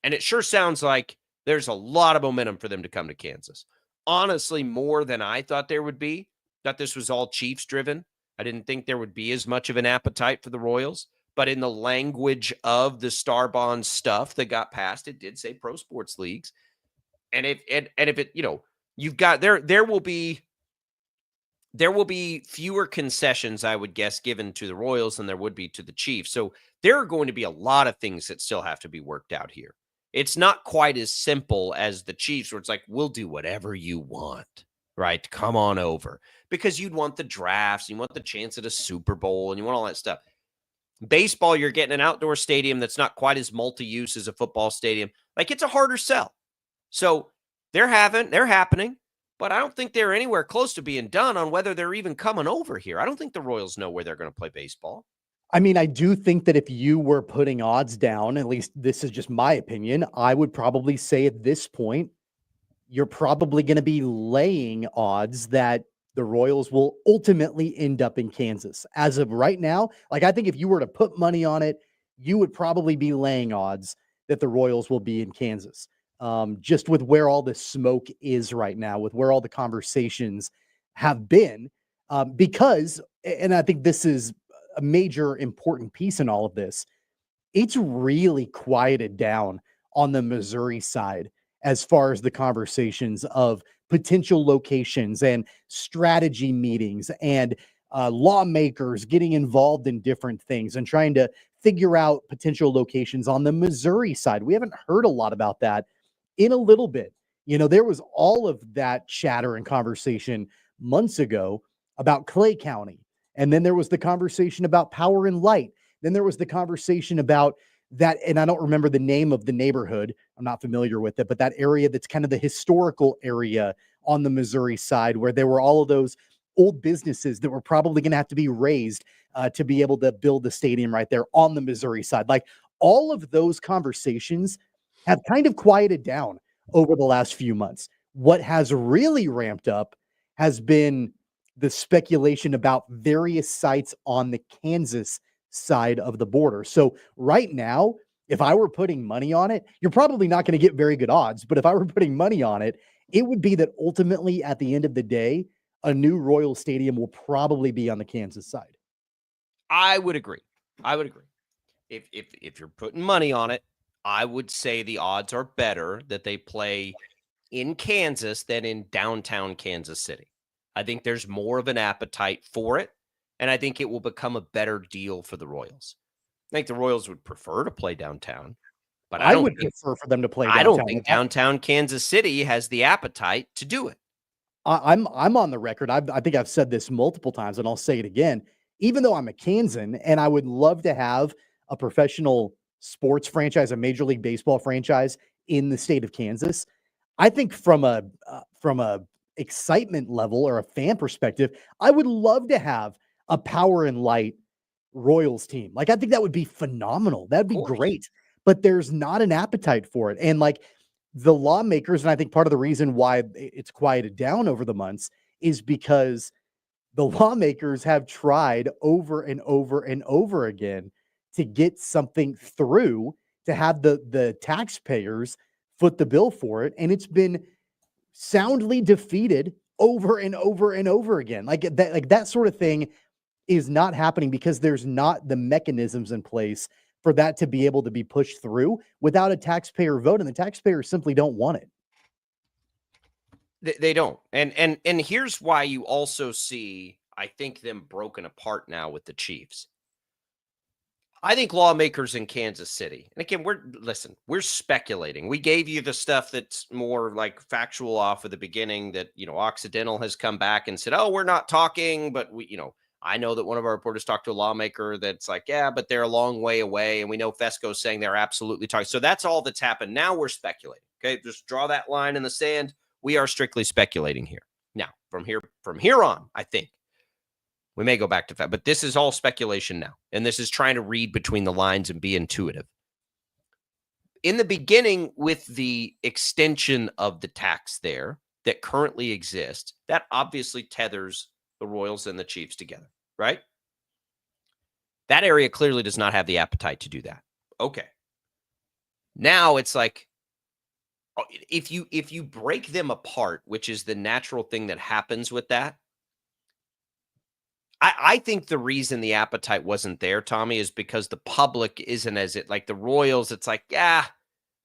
And it sure sounds like there's a lot of momentum for them to come to Kansas. Honestly, more than I thought there would be. Thought this was all Chiefs driven. I didn't think there would be as much of an appetite for the Royals. But in the language of the Star Bond stuff that got passed, it did say pro sports leagues. And if it, you've got there will be fewer concessions, I would guess, given to the Royals than there would be to the Chiefs. So there are going to be a lot of things that still have to be worked out here. It's not quite as simple as the Chiefs, where it's like, we'll do whatever you want, right? Come on over. Because you'd want the drafts, you want the chance at a Super Bowl, and you want all that stuff. Baseball, you're getting an outdoor stadium that's not quite as multi-use as a football stadium. Like, it's a harder sell. So they're happening. But I don't think they're anywhere close to being done on whether they're even coming over here. I don't think the Royals know where they're going to play baseball. I mean, I do think that if you were putting odds down, at least this is just my opinion, I would probably say at this point, you're probably going to be laying odds that the Royals will ultimately end up in Kansas. As of right now, like, I think if you were to put money on it, you would probably be laying odds that the Royals will be in Kansas. Just with where all the smoke is right now, with where all the conversations have been, because, and I think this is a major important piece in all of this, it's really quieted down on the Missouri side as far as the conversations of potential locations and strategy meetings and lawmakers getting involved in different things and trying to figure out potential locations on the Missouri side. We haven't heard a lot about that in a little bit. There was all of that chatter and conversation months ago about Clay County. And then there was the conversation about Power and Light. Then there was the conversation about that, and I don't remember the name of the neighborhood. I'm not familiar with it, but that area that's kind of the historical area on the Missouri side where there were all of those old businesses that were probably going to have to be raised to be able to build the stadium right there on the Missouri side. Like, all of those conversations have kind of quieted down over the last few months. What has really ramped up has been the speculation about various sites on the Kansas side of the border. So right now, if I were putting money on it, you're probably not going to get very good odds. But if I were putting money on it, it would be that ultimately at the end of the day, a new Royal Stadium will probably be on the Kansas side. I would agree. If you're putting money on it, I would say the odds are better that they play in Kansas than in downtown Kansas City. I think there's more of an appetite for it, and I think it will become a better deal for the Royals. I think the Royals would prefer to play downtown, but I would prefer for them to play downtown. I don't think downtown Kansas City has the appetite to do it. I'm on the record. I think I've said this multiple times, and I'll say it again. Even though I'm a Kansan and I would love to have a professional sports franchise, a Major League Baseball franchise in the state of Kansas, I think from a excitement level or a fan perspective, I would love to have a Power and Light Royals team. Like, I think that would be phenomenal. That'd be great. But there's not an appetite for it. And like, the lawmakers, and I think part of the reason why it's quieted down over the months is because the lawmakers have tried over and over and over again to get something through to have the taxpayers foot the bill for it. And it's been soundly defeated over and over and over again. Like that sort of thing is not happening because there's not the mechanisms in place for that to be able to be pushed through without a taxpayer vote, and the taxpayers simply don't want it. They don't. And here's why you also see, I think, them broken apart now with the Chiefs. I think lawmakers in Kansas City, and again, we're speculating. We gave you the stuff that's more like factual off of the beginning that, Occidental has come back and said, oh, we're not talking, but I know that one of our reporters talked to a lawmaker that's like, yeah, but they're a long way away. And we know Fesco's saying they're absolutely talking. So that's all that's happened. Now we're speculating. Okay. Just draw that line in the sand. We are strictly speculating here. Now, from here on, I think we may go back to that, but this is all speculation now. And this is trying to read between the lines and be intuitive. In the beginning, with the extension of the tax there that currently exists, that obviously tethers the Royals and the Chiefs together, right? That area clearly does not have the appetite to do that. Okay. Now it's like, if you break them apart, which is the natural thing that happens with that, I think the reason the appetite wasn't there, Tommy, is because the public isn't like the Royals. It's like, yeah,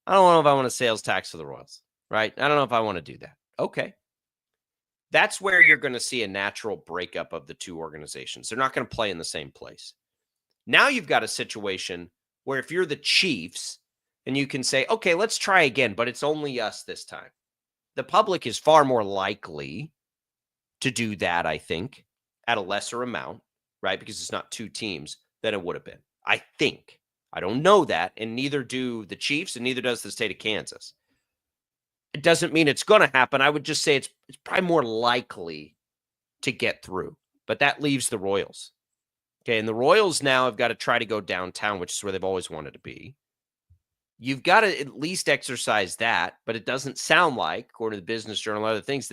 I don't know if I want a sales tax for the Royals, right? I don't know if I want to do that. Okay. That's where you're going to see a natural breakup of the two organizations. They're not going to play in the same place. Now you've got a situation where if you're the Chiefs and you can say, okay, let's try again, but it's only us this time. The public is far more likely to do that, I think, at a lesser amount, right? Because it's not two teams than it would have been. I think. I don't know that, and neither do the Chiefs, and neither does the state of Kansas. It doesn't mean it's going to happen. I would just say it's probably more likely to get through. But that leaves the Royals. Okay, and the Royals now have got to try to go downtown, which is where they've always wanted to be. You've got to at least exercise that, but it doesn't sound like, according to the Business Journal and other things,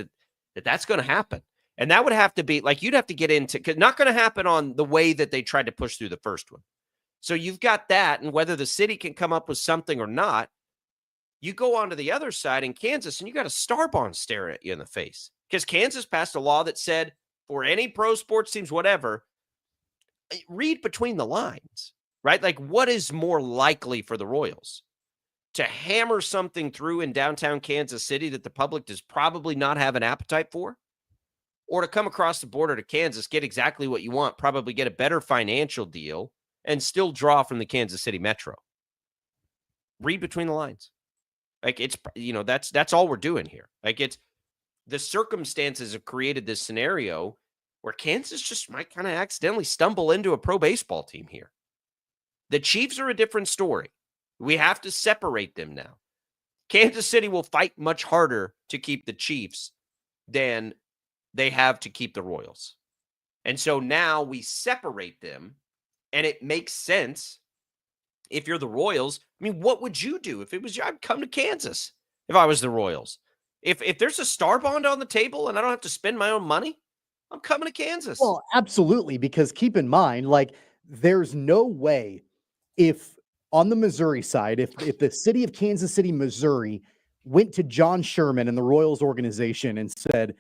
that's going to happen. And that would have to be, like, you'd have to get into, because not going to happen on the way that they tried to push through the first one. So you've got that, and whether the city can come up with something or not, you go on to the other side in Kansas, and you got a star bond staring at you in the face. Because Kansas passed a law that said, for any pro sports teams, whatever, read between the lines, right? Like, what is more likely for the Royals? To hammer something through in downtown Kansas City that the public does probably not have an appetite for? or to come across the border to Kansas, get exactly what you want, probably get a better financial deal, and still draw from the Kansas City Metro. Read between the lines. Like, it's, that's all we're doing here. Like, it's the circumstances have created this scenario where Kansas just might kind of accidentally stumble into a pro baseball team here. The Chiefs are a different story. We have to separate them now. Kansas City will fight much harder to keep the Chiefs than they have to keep the Royals. And so now we separate them, and it makes sense. If you're the Royals, I mean, what would you do if it was you? I'd come to Kansas if I was the Royals. If there's a star bond on the table and I don't have to spend my own money, I'm coming to Kansas. Well, absolutely, because keep in mind, like, there's no way if on the Missouri side, if the city of Kansas City, Missouri went to John Sherman and the Royals organization and said,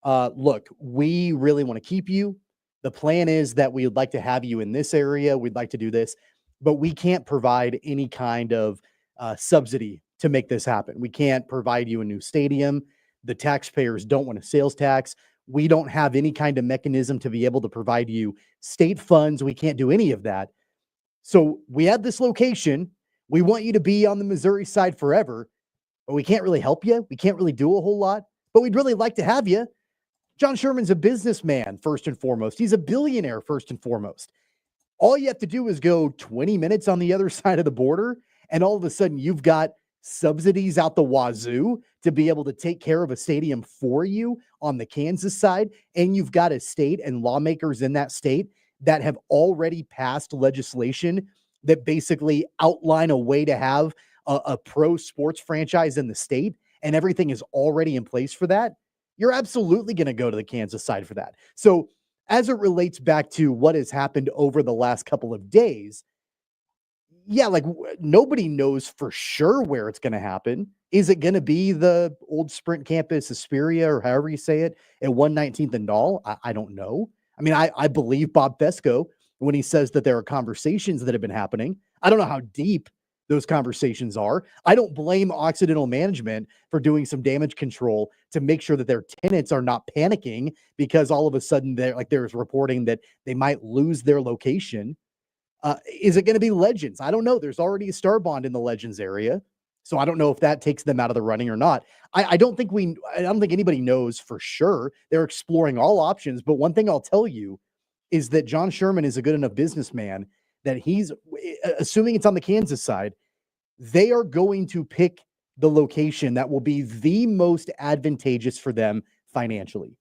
look, we really want to keep you. The plan is that we would like to have you in this area. We'd like to do this, but we can't provide any kind of subsidy to make this happen. We can't provide you a new stadium. The taxpayers don't want a sales tax. We don't have any kind of mechanism to be able to provide you state funds. We can't do any of that. So we have this location. We want you to be on the Missouri side forever, but we can't really help you. We can't really do a whole lot, but we'd really like to have you. John Sherman's a businessman, first and foremost. He's a billionaire, first and foremost. All you have to do is go 20 minutes on the other side of the border, and all of a sudden you've got subsidies out the wazoo to be able to take care of a stadium for you on the Kansas side. And you've got a state and lawmakers in that state that have already passed legislation that basically outline a way to have a pro sports franchise in the state, and everything is already in place for that. You're absolutely going to go to the Kansas side for that. So as it relates back to what has happened over the last couple of days, yeah, like nobody knows for sure where it's going to happen. Is it going to be the old Sprint campus, Hesperia, or however you say it, at 119th and Dahl? I don't know. I mean, I believe Bob Fesco when he says that there are conversations that have been happening. I don't know how deep those conversations are. I don't blame Occidental management for doing some damage control to make sure that their tenants are not panicking because all of a sudden there's reporting that they might lose their location. Is it going to be Legends? I don't know. There's already a star bond in the Legends area, so I don't know if that takes them out of the running or not. I don't think anybody knows for sure. They're exploring all options, but one thing I'll tell you is that John Sherman is a good enough businessman that he's, assuming it's on the Kansas side, they are going to pick the location that will be the most advantageous for them financially,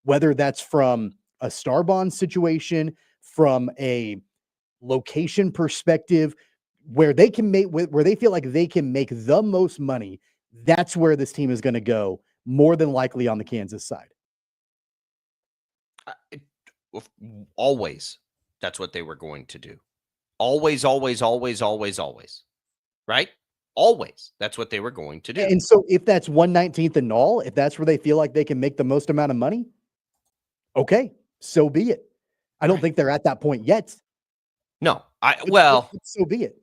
whether that's from a star bond situation, from a location perspective, where they feel like they can make the most money. That's where this team is going to go, more than likely on the Kansas side. Always, that's what they were going to do. Always, always, always, always, always. Right? Always. That's what they were going to do. And so if that's 119th and Null, if that's where they feel like they can make the most amount of money, okay, so be it. I don't think they're at that point yet. No, so be it.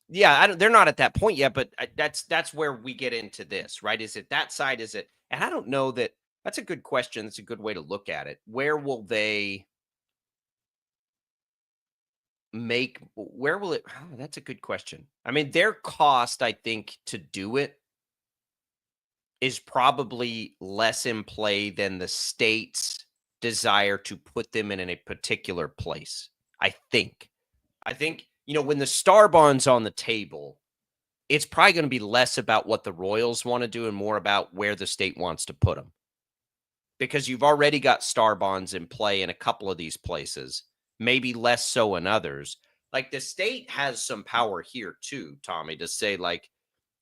Yeah, they're not at that point yet, but that's where we get into this, right? Is it that side? Is it? And I don't know that. That's a good question. That's a good way to look at it. Where will they make? Where will it? Oh, that's a good question. I mean, their cost, I think, to do it is probably less in play than the state's desire to put them in a particular place. I think, when the star bond's on the table, it's probably going to be less about what the Royals want to do and more about where the state wants to put them. Because you've already got star bonds in play in a couple of these places, maybe less so in others. Like the state has some power here too, Tommy, to say like,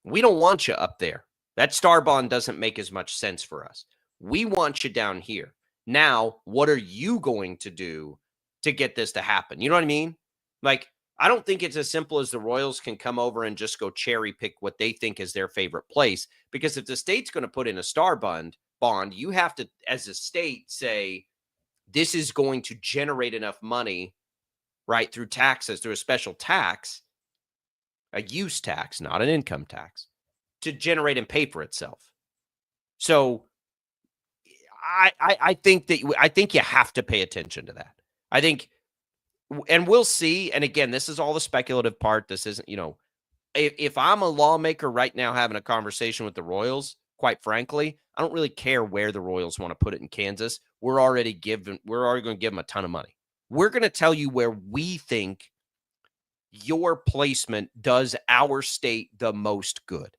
we don't want you up there. That star bond doesn't make as much sense for us. We want you down here. Now, what are you going to do to get this to happen? You know what I mean? Like, I don't think it's as simple as the Royals can come over and just go cherry pick what they think is their favorite place. Because if the state's going to put in a star bond, you have to, as a state, say, this is going to generate enough money, right, through taxes, through a special tax, a use tax, not an income tax, to generate and pay for itself. So I think you have to pay attention to that. I think, and we'll see. And again, this is all the speculative part. This isn't, if I'm a lawmaker right now having a conversation with the Royals, quite frankly, I don't really care where the Royals want to put it in Kansas. We're already going to give them a ton of money. We're going to tell you where we think your placement does our state the most good.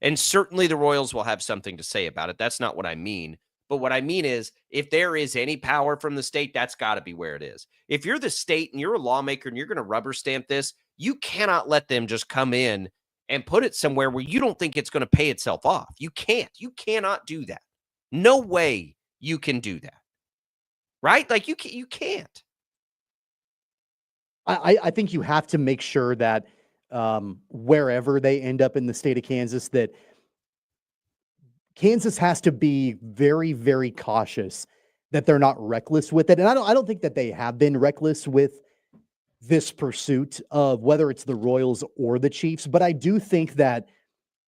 And certainly the Royals will have something to say about it. That's not what I mean. But what I mean is, if there is any power from the state, that's got to be where it is. If you're the state and you're a lawmaker and you're going to rubber stamp this, you cannot let them just come in and put it somewhere where you don't think it's going to pay itself off. You can't. You cannot do that. No way you can do that. Right? Like you can't. I think you have to make sure that wherever they end up in the state of Kansas, that Kansas has to be very, very cautious that they're not reckless with it. And I don't think that they have been reckless with this pursuit of whether it's the Royals or the Chiefs. But I do think that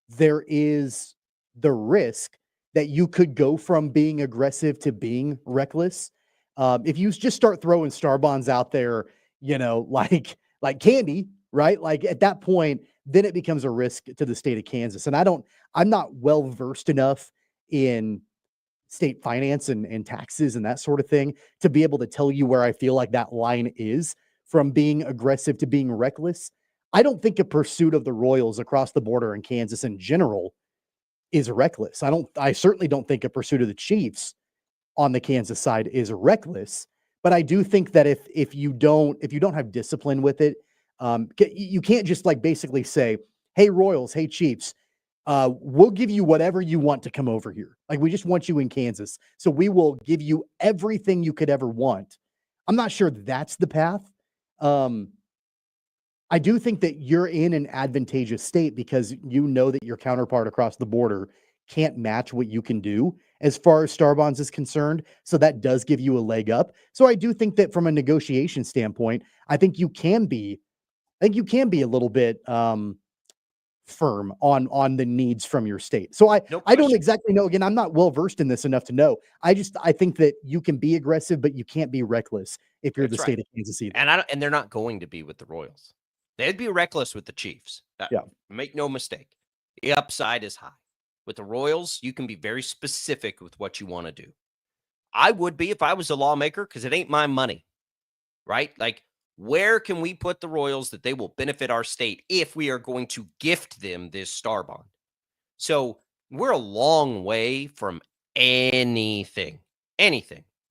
there is the risk that you could go from being aggressive to being reckless. If you just start throwing star bonds out there, like candy, right? Like at that point, then it becomes a risk to the state of Kansas. And I'm not well versed enough in state finance and taxes and that sort of thing to be able to tell you where I feel like that line is from being aggressive to being reckless. I don't think a pursuit of the Royals across the border in Kansas in general is reckless. I certainly don't think a pursuit of the Chiefs on the Kansas side is reckless. But I do think that if you don't have discipline with it, you can't just basically say, "Hey Royals, hey Chiefs, we'll give you whatever you want to come over here. Like we just want you in Kansas, so we will give you everything you could ever want." I'm not sure that's the path. I do think that you're in an advantageous state because you know that your counterpart across the border can't match what you can do as far as star bonds is concerned. So that does give you a leg up. So I do think that from a negotiation standpoint, I think you can be a little bit firm on the needs from your state. So I don't exactly know. Again, I'm not well versed in this enough to know. I think that you can be aggressive, but you can't be reckless if you're the state of Kansas either. And they're not going to be with the Royals. They'd be reckless with the Chiefs. Make no mistake. The upside is high. With the Royals, you can be very specific with what you want to do. I would be if I was a lawmaker because it ain't my money, right? Like, where can we put the Royals that they will benefit our state if we are going to gift them this star bond? So we're a long way from anything.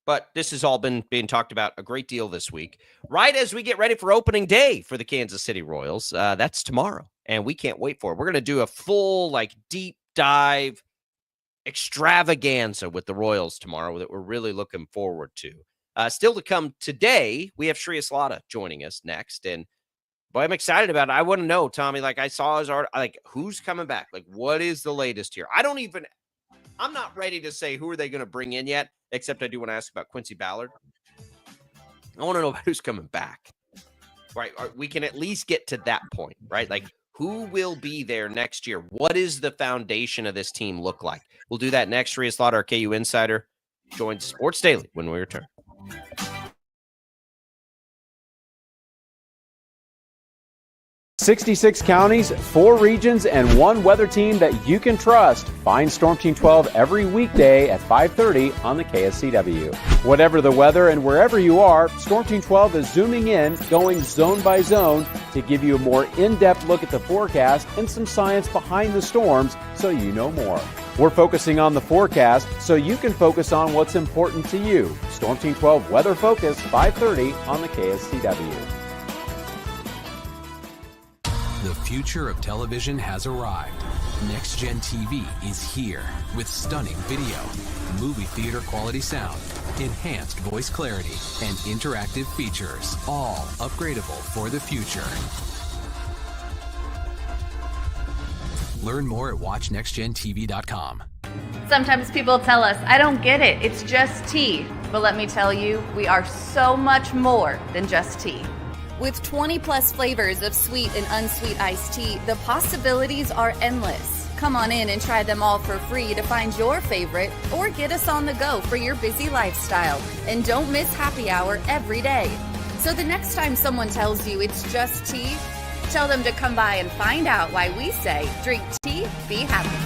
But this has all been being talked about a great deal this week, right as we get ready for opening day for the Kansas City Royals. That's tomorrow, and we can't wait for it. We're going to do a full, deep dive extravaganza with the Royals tomorrow that we're really looking forward to. Still to come today, we have Shreyas Laddha joining us next, and boy, I'm excited about it. I want to know, Tommy, I saw his art, who's coming back? What is the latest here? I'm not ready to say who are they going to bring in yet, except I do want to ask about Quincy Ballard. I want to know about who's coming back, right? We can at least get to that point, right? Who will be there next year? What is the foundation of this team look like? We'll do that next. Shreyas Laddha, our KU Insider, joins Sports Daily when we return. 66 counties, 4 regions, and 1 weather team that you can trust. Find Storm Team 12 every weekday at 5:30 on the KSCW. Whatever the weather and wherever you are, Storm Team 12 is zooming in, going zone by zone to give you a more in-depth look at the forecast and some science behind the storms so you know more. We're focusing on the forecast so you can focus on what's important to you. Storm Team 12 Weather Focus, 5:30 on the KSCW. The future of television has arrived. Next Gen TV is here with stunning video, movie theater quality sound, enhanced voice clarity, and interactive features, all upgradable for the future. Learn more at watchnextgentv.com. Sometimes people tell us, I don't get it, it's just tea. But let me tell you, we are so much more than just tea. With 20 plus flavors of sweet and unsweet iced tea, the possibilities are endless. Come on in and try them all for free to find your favorite or get us on the go for your busy lifestyle. And don't miss happy hour every day. So the next time someone tells you it's just tea, tell them to come by and find out why we say drink tea, be happy.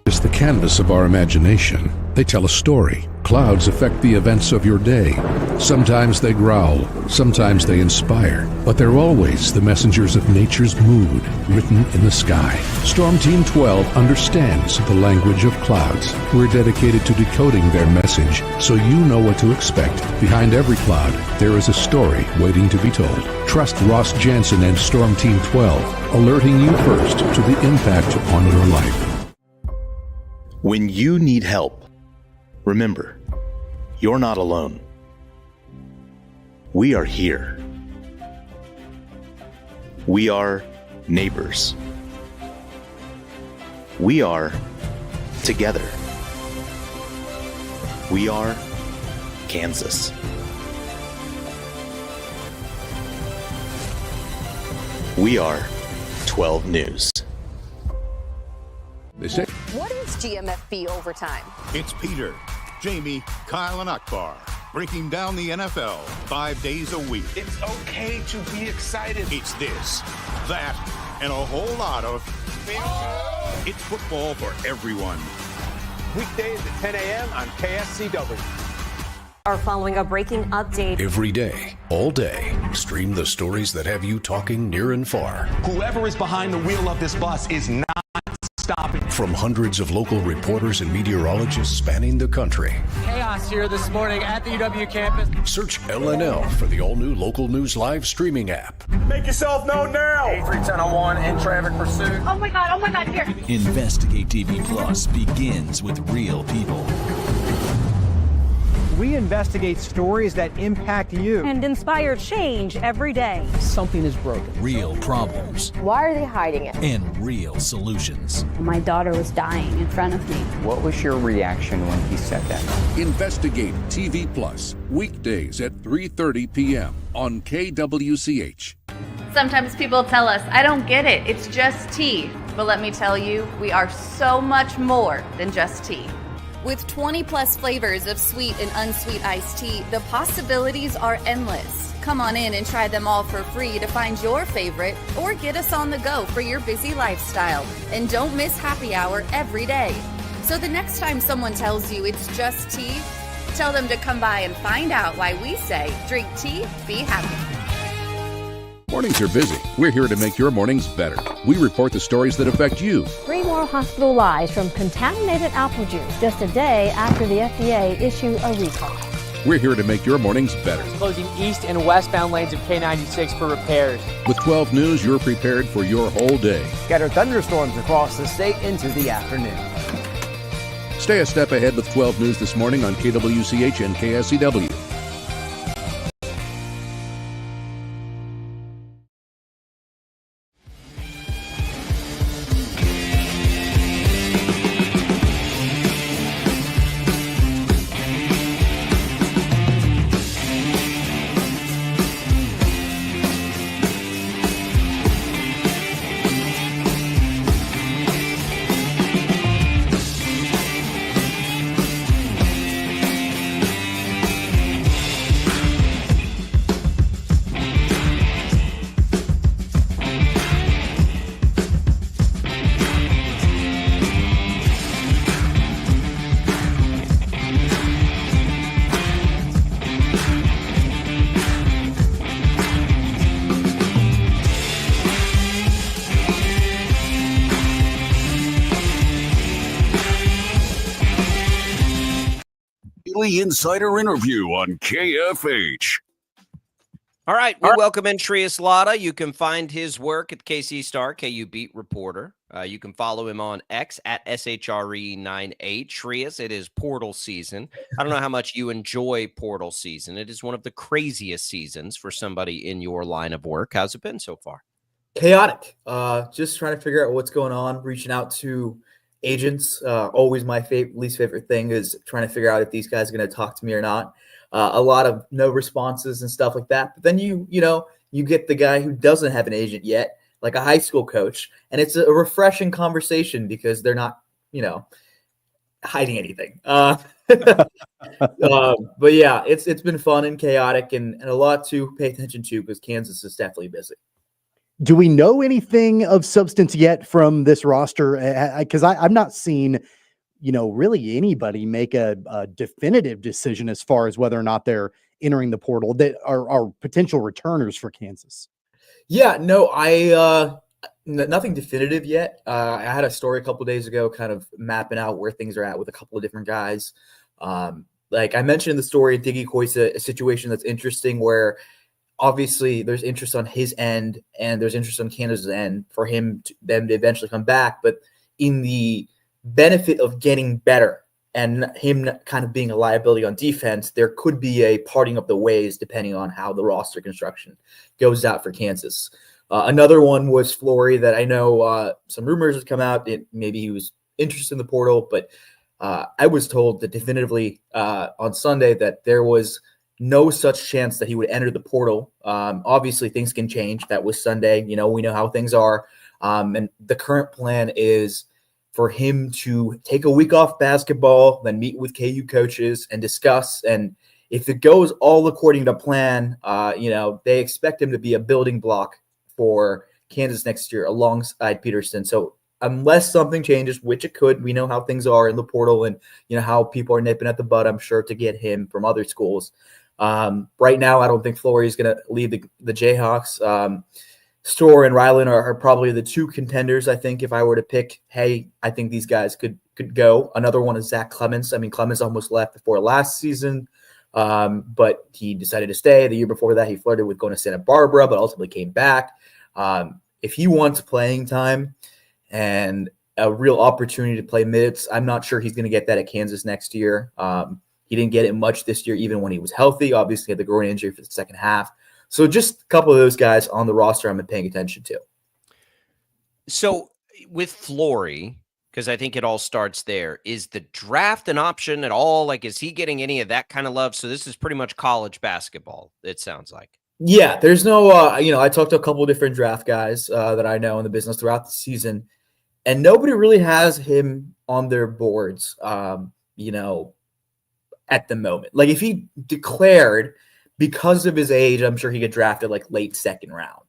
Is the canvas of our imagination. They tell a story. Clouds affect the events of your day. Sometimes they growl, sometimes they inspire, but they're always the messengers of nature's mood, written in the sky. Storm Team 12 understands the language of clouds. We're dedicated to decoding their message, so you know what to expect. Behind every cloud, there is a story waiting to be told. Trust Ross Jansen and Storm Team 12, alerting you first to the impact on your life. When you need help, remember, you're not alone. We are here. We are neighbors. We are together. We are Kansas. We are 12 News. They say, What is GMFB overtime? It's Peter, Jamie, Kyle, and Akbar breaking down the NFL 5 days a week. It's okay to be excited. It's this, that, and a whole lot of It's football for everyone. Weekdays at 10 a.m. on KSCW. Are following a breaking update. Every day, all day, stream the stories that have you talking near and far. Whoever is behind the wheel of this bus is not stopping. From hundreds of local reporters and meteorologists spanning the country. Chaos here this morning at the UW campus. Search LNL for the all-new Local News Live streaming app. Make yourself known now. 83101 in traffic pursuit. Oh my God, here. Investigate TV Plus begins with real people. We investigate stories that impact you. And inspire change every day. Something is broken. Real problems Why are they hiding it? and real solutions. My daughter was dying in front of me. What was your reaction when he said that? Investigate TV Plus, weekdays at 3:30 p.m. on KWCH. Sometimes people tell us, I don't get it, it's just tea. But let me tell you, we are so much more than just tea. With 20 plus flavors of sweet and unsweet iced tea, the possibilities are endless. Come on in and try them all for free to find your favorite or get us on the go for your busy lifestyle. And don't miss happy hour every day. So the next time someone tells you it's just tea, tell them to come by and find out why we say drink tea, be happy. Mornings are busy. We're here to make your mornings better. We report the stories that affect you. 3 more hospital lies from contaminated apple juice just a day after the FDA issued a recall. We're here to make your mornings better. Closing east and westbound lanes of K96 for repairs. With 12 News, you're prepared for your whole day. Scattered thunderstorms across the state into the afternoon. Stay a step ahead with 12 News this morning on KWCH and KSCW. Insider interview on KFH. All right, we welcome in Shreyas Laddha. You can find his work at KC Star, KU Beat Reporter. You can follow him on X at SHRE98. Shreyas, it is portal season. I don't know how much you enjoy portal season. It is one of the craziest seasons for somebody in your line of work. How's it been so far? Chaotic. Just trying to figure out what's going on, reaching out to agents. Always my least favorite thing is trying to figure out if these guys are going to talk to me or not. A lot of no responses and stuff like that. But then you get the guy who doesn't have an agent yet like a high school coach. And it's a refreshing conversation because they're not, hiding anything. But yeah, it's been fun and chaotic and a lot to pay attention to because Kansas is definitely busy. Do we know anything of substance yet from this roster? Because I've not seen, really anybody make a definitive decision as far as whether or not they're entering the portal that are potential returners for Kansas. Yeah, no, nothing definitive yet. I had a story a couple days ago kind of mapping out where things are at with a couple of different guys. Like I mentioned in the story, Diggy Coy's a situation that's interesting where obviously there's interest on his end and there's interest on Canada's end for them to eventually come back. But in the benefit of getting better and him kind of being a liability on defense, there could be a parting of the ways depending on how the roster construction goes out for Kansas. Another one was Flory that I know some rumors have come out. Maybe he was interested in the portal, but I was told that definitively on Sunday that there was no such chance that he would enter the portal. Obviously, things can change. That was Sunday. We know how things are. And the current plan is for him to take a week off basketball, then meet with KU coaches and discuss. And if it goes all according to plan, they expect him to be a building block for Kansas next year alongside Peterson. So unless something changes, which it could, we know how things are in the portal and how people are nipping at the butt, I'm sure, to get him from other schools. Right now, I don't think Flory is going to leave the Jayhawks. Storr and Ryland are probably the two contenders, I think, if I were to pick. Hey, I think these guys could go. Another one is Zach Clemens. I mean, Clemens almost left before last season, but he decided to stay. The year before that, he flirted with going to Santa Barbara, but ultimately came back. If he wants playing time and a real opportunity to play minutes, I'm not sure he's going to get that at Kansas next year. He didn't get it much this year, even when he was healthy. Obviously, he had the groin injury for the second half. So just a couple of those guys on the roster I'm paying attention to. So with Flory, because I think it all starts there, is the draft an option at all? Like, is he getting any of that kind of love? So this is pretty much college basketball, it sounds like. Yeah, there's no, I talked to a couple of different draft guys that I know in the business throughout the season, and nobody really has him on their boards, at the moment. Like if he declared because of his age, I'm sure he get drafted like late second round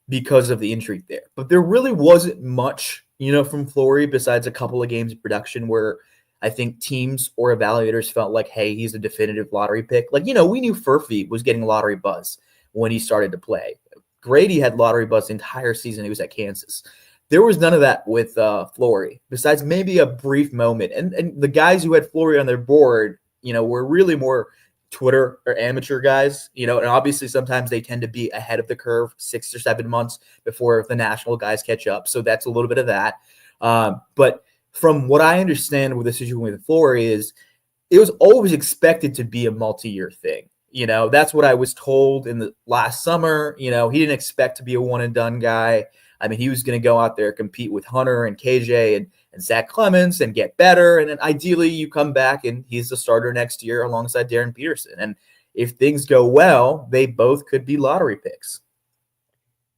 because of the injury there. But there really wasn't much, from Flory besides a couple of games of production where I think teams or evaluators felt like, hey, he's a definitive lottery pick. Like, we knew Furphy was getting lottery buzz when he started to play. Grady had lottery buzz the entire season he was at Kansas. There was none of that with Flory, besides maybe a brief moment. And the guys who had Flory on their board, were really more Twitter or amateur guys, and obviously sometimes they tend to be ahead of the curve 6 or 7 months before the national guys catch up. So that's a little bit of that. But from what I understand with the situation with Flory is it was always expected to be a multi-year thing. That's what I was told in the last summer. He didn't expect to be a one and done guy. I mean, he was going to go out there, compete with Hunter and KJ and Zach Clemens and get better. And then ideally you come back and he's the starter next year alongside Darren Peterson. And if things go well, they both could be lottery picks.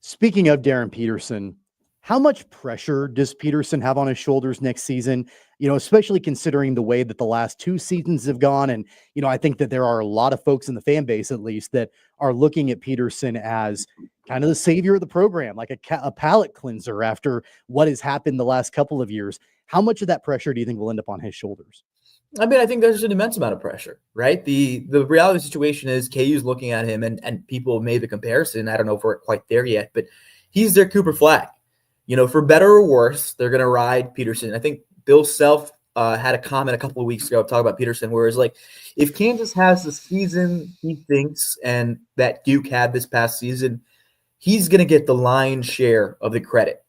Speaking of Darren Peterson, how much pressure does Peterson have on his shoulders next season? Especially considering the way that the last 2 seasons have gone. And, I think that there are a lot of folks in the fan base, at least, that are looking at Peterson as kind of the savior of the program, like a palate cleanser after what has happened the last couple of years. How much of that pressure do you think will end up on his shoulders? I mean, I think there's an immense amount of pressure, right? The reality of the situation is KU's looking at him and people have made the comparison. I don't know if we're quite there yet, but he's their Cooper Flag. For better or worse, they're going to ride Peterson. I think Bill Self had a comment a couple of weeks ago talking about Peterson, where it's like, if Kansas has the season he thinks and that Duke had this past season, he's going to get the lion's share of the credit.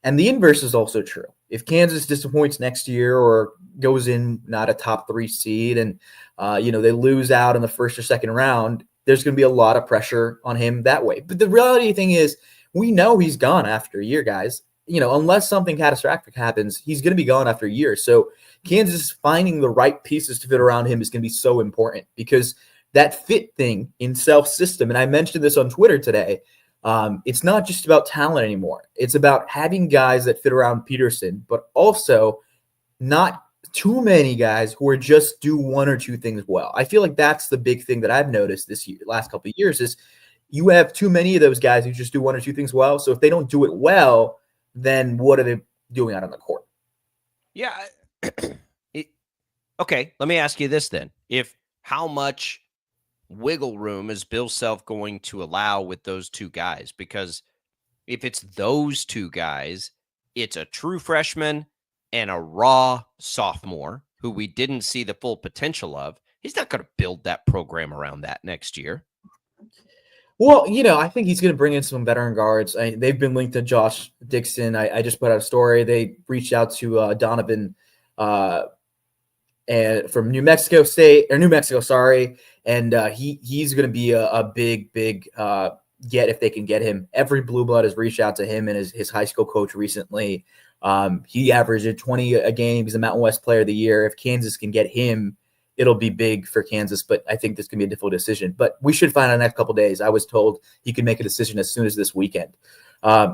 And the inverse is also true. If Kansas disappoints next year or goes in not a top 3 seed and, they lose out in the first or second round, there's going to be a lot of pressure on him that way. But the reality thing is, we know he's gone after a year, guys. Unless something catastrophic happens, he's going to be gone after a year. So Kansas finding the right pieces to fit around him is going to be so important because that fit thing in Self's system, and I mentioned this on Twitter today, It's not just about talent anymore. It's about having guys that fit around Peterson, but also not too many guys who are just do one or two things well. I feel like that's the big thing that I've noticed this year, last couple of years, is you have too many of those guys who just do one or two things well. So if they don't do it well, then what are they doing out on the court? Yeah. Okay, let me ask you this then. How much wiggle room is Bill Self going to allow with those two guys? Because if it's those two guys, it's a true freshman and a raw sophomore who we didn't see the full potential of. He's not going to build that program around that next year. Well, I think he's going to bring in some veteran guards. They've been linked to Josh Dixon. I just put out a story. They reached out to Donovan and from New Mexico, sorry. And he's going to be a big get if they can get him. Every Blue Blood has reached out to him and his high school coach recently. He averaged 20 a game. He's a Mountain West Player of the Year. If Kansas can get him, it'll be big for Kansas, but I think this can be a difficult decision. But we should find out in the next couple of days. I was told he could make a decision as soon as this weekend.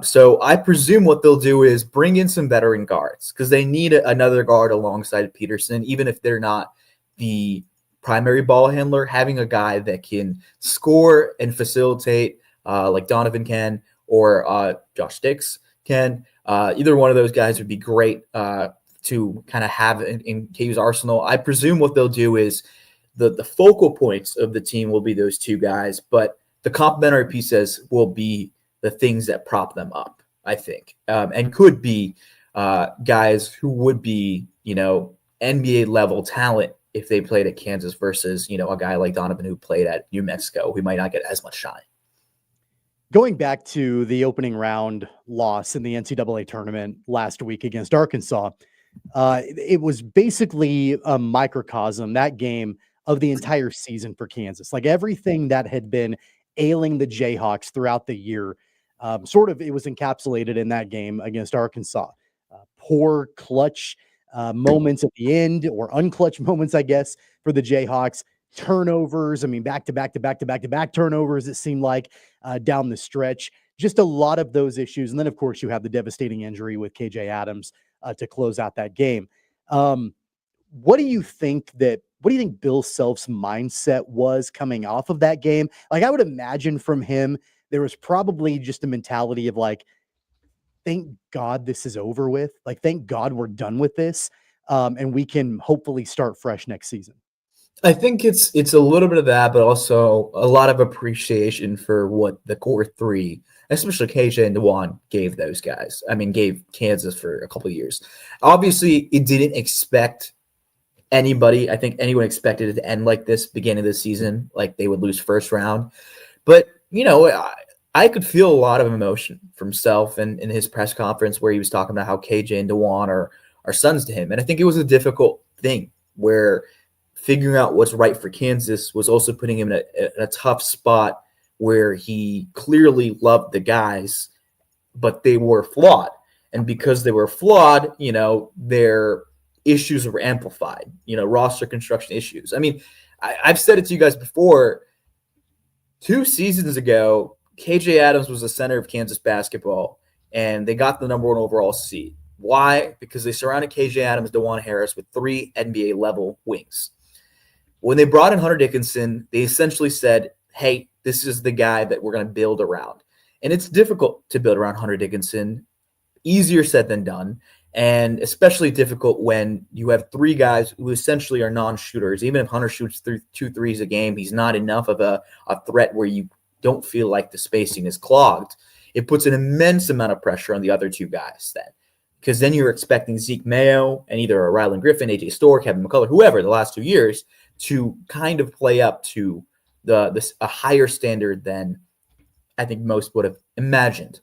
So I presume what they'll do is bring in some veteran guards because they need another guard alongside Peterson, even if they're not the primary ball handler. Having a guy that can score and facilitate like Donovan can or Josh Dix can, either one of those guys would be great to kind of have in KU's arsenal. I presume what they'll do is the focal points of the team will be those two guys, but the complementary pieces will be the things that prop them up, I think, and could be guys who would be, NBA level talent if they played at Kansas versus, a guy like Donovan who played at New Mexico, who might not get as much shine. Going back to the opening round loss in the NCAA tournament last week against Arkansas, it was basically a microcosm, that game, of the entire season for Kansas. Like everything that had been ailing the Jayhawks throughout the year, it was encapsulated in that game against Arkansas. Poor clutch moments at the end, or unclutch moments, I guess, for the Jayhawks. Turnovers, back-to-back turnovers, it seemed like, down the stretch. Just a lot of those issues. And then, of course, you have the devastating injury with KJ Adams to close out that game. What do you think Bill Self's mindset was coming off of that game? Like, I would imagine from him, there was probably just a mentality of like, thank God this is over with. Like, thank God we're done with this. And we can hopefully start fresh next season. I think it's a little bit of that, but also a lot of appreciation for what the core three, especially KJ and DeJuan, gave those guys. Gave Kansas for a couple of years. Obviously, it didn't expect anybody. I think anyone expected it to end like this beginning of the season, like they would lose first round. But, I could feel a lot of emotion from Self and in his press conference where he was talking about how KJ and DeJuan are sons to him. And I think it was a difficult thing where figuring out what's right for Kansas was also putting him in a tough spot where he clearly loved the guys, but they were flawed. And because they were flawed, their issues were amplified, roster construction issues. I've said it to you guys before. 2 seasons ago, KJ Adams was the center of Kansas basketball, and they got the number 1 overall seed. Why? Because they surrounded KJ Adams, DeJuan Harris with 3 NBA-level wings. When they brought in Hunter Dickinson, they essentially said, hey, this is the guy that we're going to build around. And it's difficult to build around Hunter Dickinson. Easier said than done. And especially difficult when you have 3 guys who essentially are non-shooters. Even if Hunter shoots 2 threes a game, he's not enough of a threat where you don't feel like the spacing is clogged. It puts an immense amount of pressure on the other 2 guys then. Because then you're expecting Zeke Mayo and either a Ryland Griffin, AJ Storr, Kevin McCullough, whoever the last 2 years to kind of play up to a higher standard than I think most would have imagined.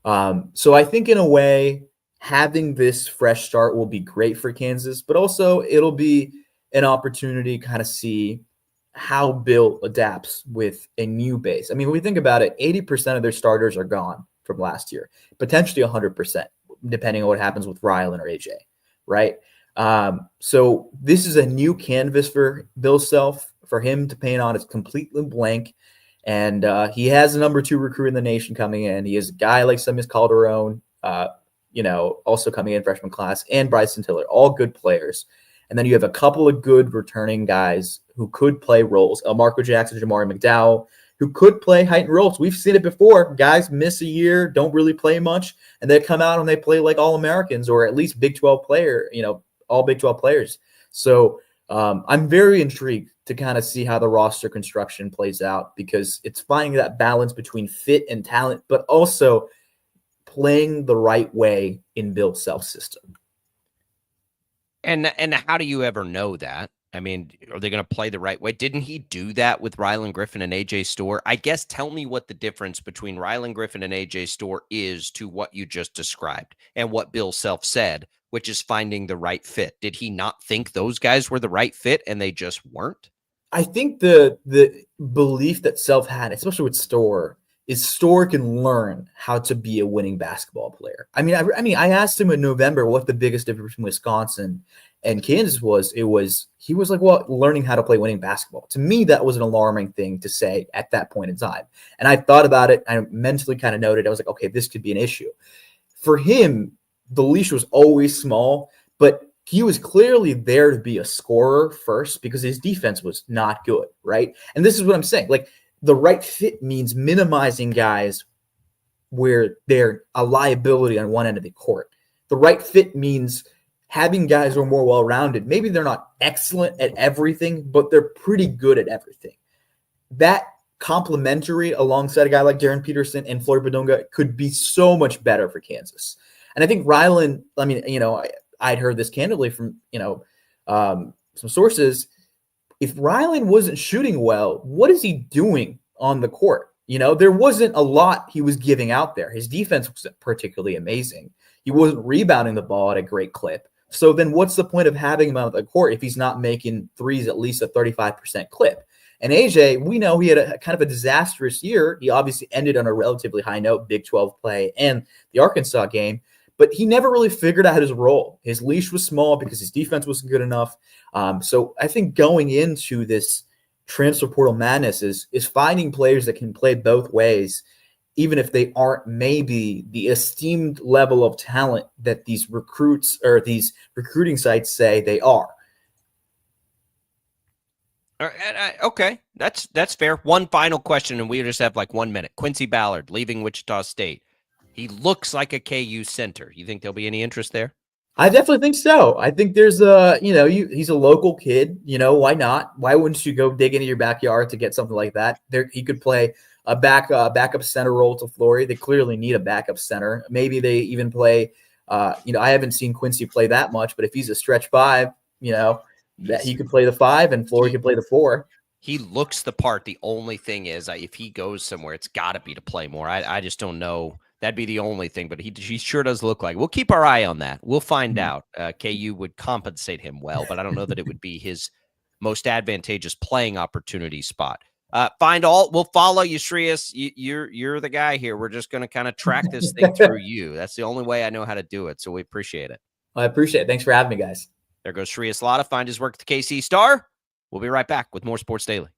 So I think in a way, having this fresh start will be great for Kansas, but also it'll be an opportunity to kind of see how Bill adapts with a new base. When we think about it, 80% of their starters are gone from last year, potentially 100%, depending on what happens with Ryland or AJ, right? So this is a new canvas for Bill Self. For him to paint on is completely blank. And he has a number 2 recruit in the nation coming in. He has a guy like Semis Calderon, also coming in freshman class, and Bryson Tiller, all good players. And then you have a couple of good returning guys who could play roles. Marco Jackson, Jamari McDowell, who could play heightened roles. We've seen it before. Guys miss a year, don't really play much, and they come out and they play like All-Americans or at least Big 12 player, all Big 12 players. So I'm very intrigued to kind of see how the roster construction plays out, because it's finding that balance between fit and talent, but also playing the right way in Bill Self's system. And how do you ever know that? I mean, are they going to play the right way? Didn't he do that with Rylan Griffin and AJ Storr? I guess tell me what the difference between Rylan Griffin and AJ Storr is to what you just described and what Bill Self said, which is finding the right fit. Did he not think those guys were the right fit and they just weren't? I think the belief that Self had, especially with Storr, is Storr can learn how to be a winning basketball player. I mean, I asked him in November what the biggest difference between Wisconsin and Kansas was. He was like, well, learning how to play winning basketball. To me, that was an alarming thing to say at that point in time. And I thought about it. I mentally kind of noted, I was like, okay, this could be an issue. For him, the leash was always small, but he was clearly there to be a scorer first because his defense was not good, right? And this is what I'm saying. Like, the right fit means minimizing guys where they're a liability on one end of the court. The right fit means having guys who are more well-rounded. Maybe they're not excellent at everything, but they're pretty good at everything. That complementary alongside a guy like Darren Peterson and Floyd Badunga could be so much better for Kansas. And I think Rylan, I'd heard this candidly from, some sources. If Rylan wasn't shooting well, what is he doing on the court? There wasn't a lot he was giving out there. His defense wasn't particularly amazing. He wasn't rebounding the ball at a great clip. So then what's the point of having him on the court if he's not making threes at least a 35% clip? And AJ, we know he had a kind of a disastrous year. He obviously ended on a relatively high note, Big 12 play and the Arkansas game, but he never really figured out his role. His leash was small because his defense wasn't good enough. So I think going into this transfer portal madness is finding players that can play both ways, even if they aren't maybe the esteemed level of talent that these recruits or these recruiting sites say they are. Okay, that's fair. One final question, and we just have like 1 minute. Quincy Ballard leaving Wichita State. He looks like a KU center. You think there'll be any interest there? I definitely think so. I think there's he's a local kid. Why not? Why wouldn't you go dig into your backyard to get something like that? He could play a backup center role to Flory. They clearly need a backup center. Maybe they even play. I haven't seen Quincy play that much, but if he's a stretch five, that he could play the 5 and Flory could play the 4. He looks the part. The only thing is, if he goes somewhere, it's got to be to play more. I just don't know. That'd be the only thing, but he sure does look like. We'll keep our eye on that. We'll find out. KU would compensate him well, but I don't know that it would be his most advantageous playing opportunity spot. We'll follow you, Shreyas. You're the guy here. We're just going to kind of track this thing through you. That's the only way I know how to do it, so we appreciate it. I appreciate it. Thanks for having me, guys. There goes Shreyas Laddha. Find his work at the KC Star. We'll be right back with more Sports Daily.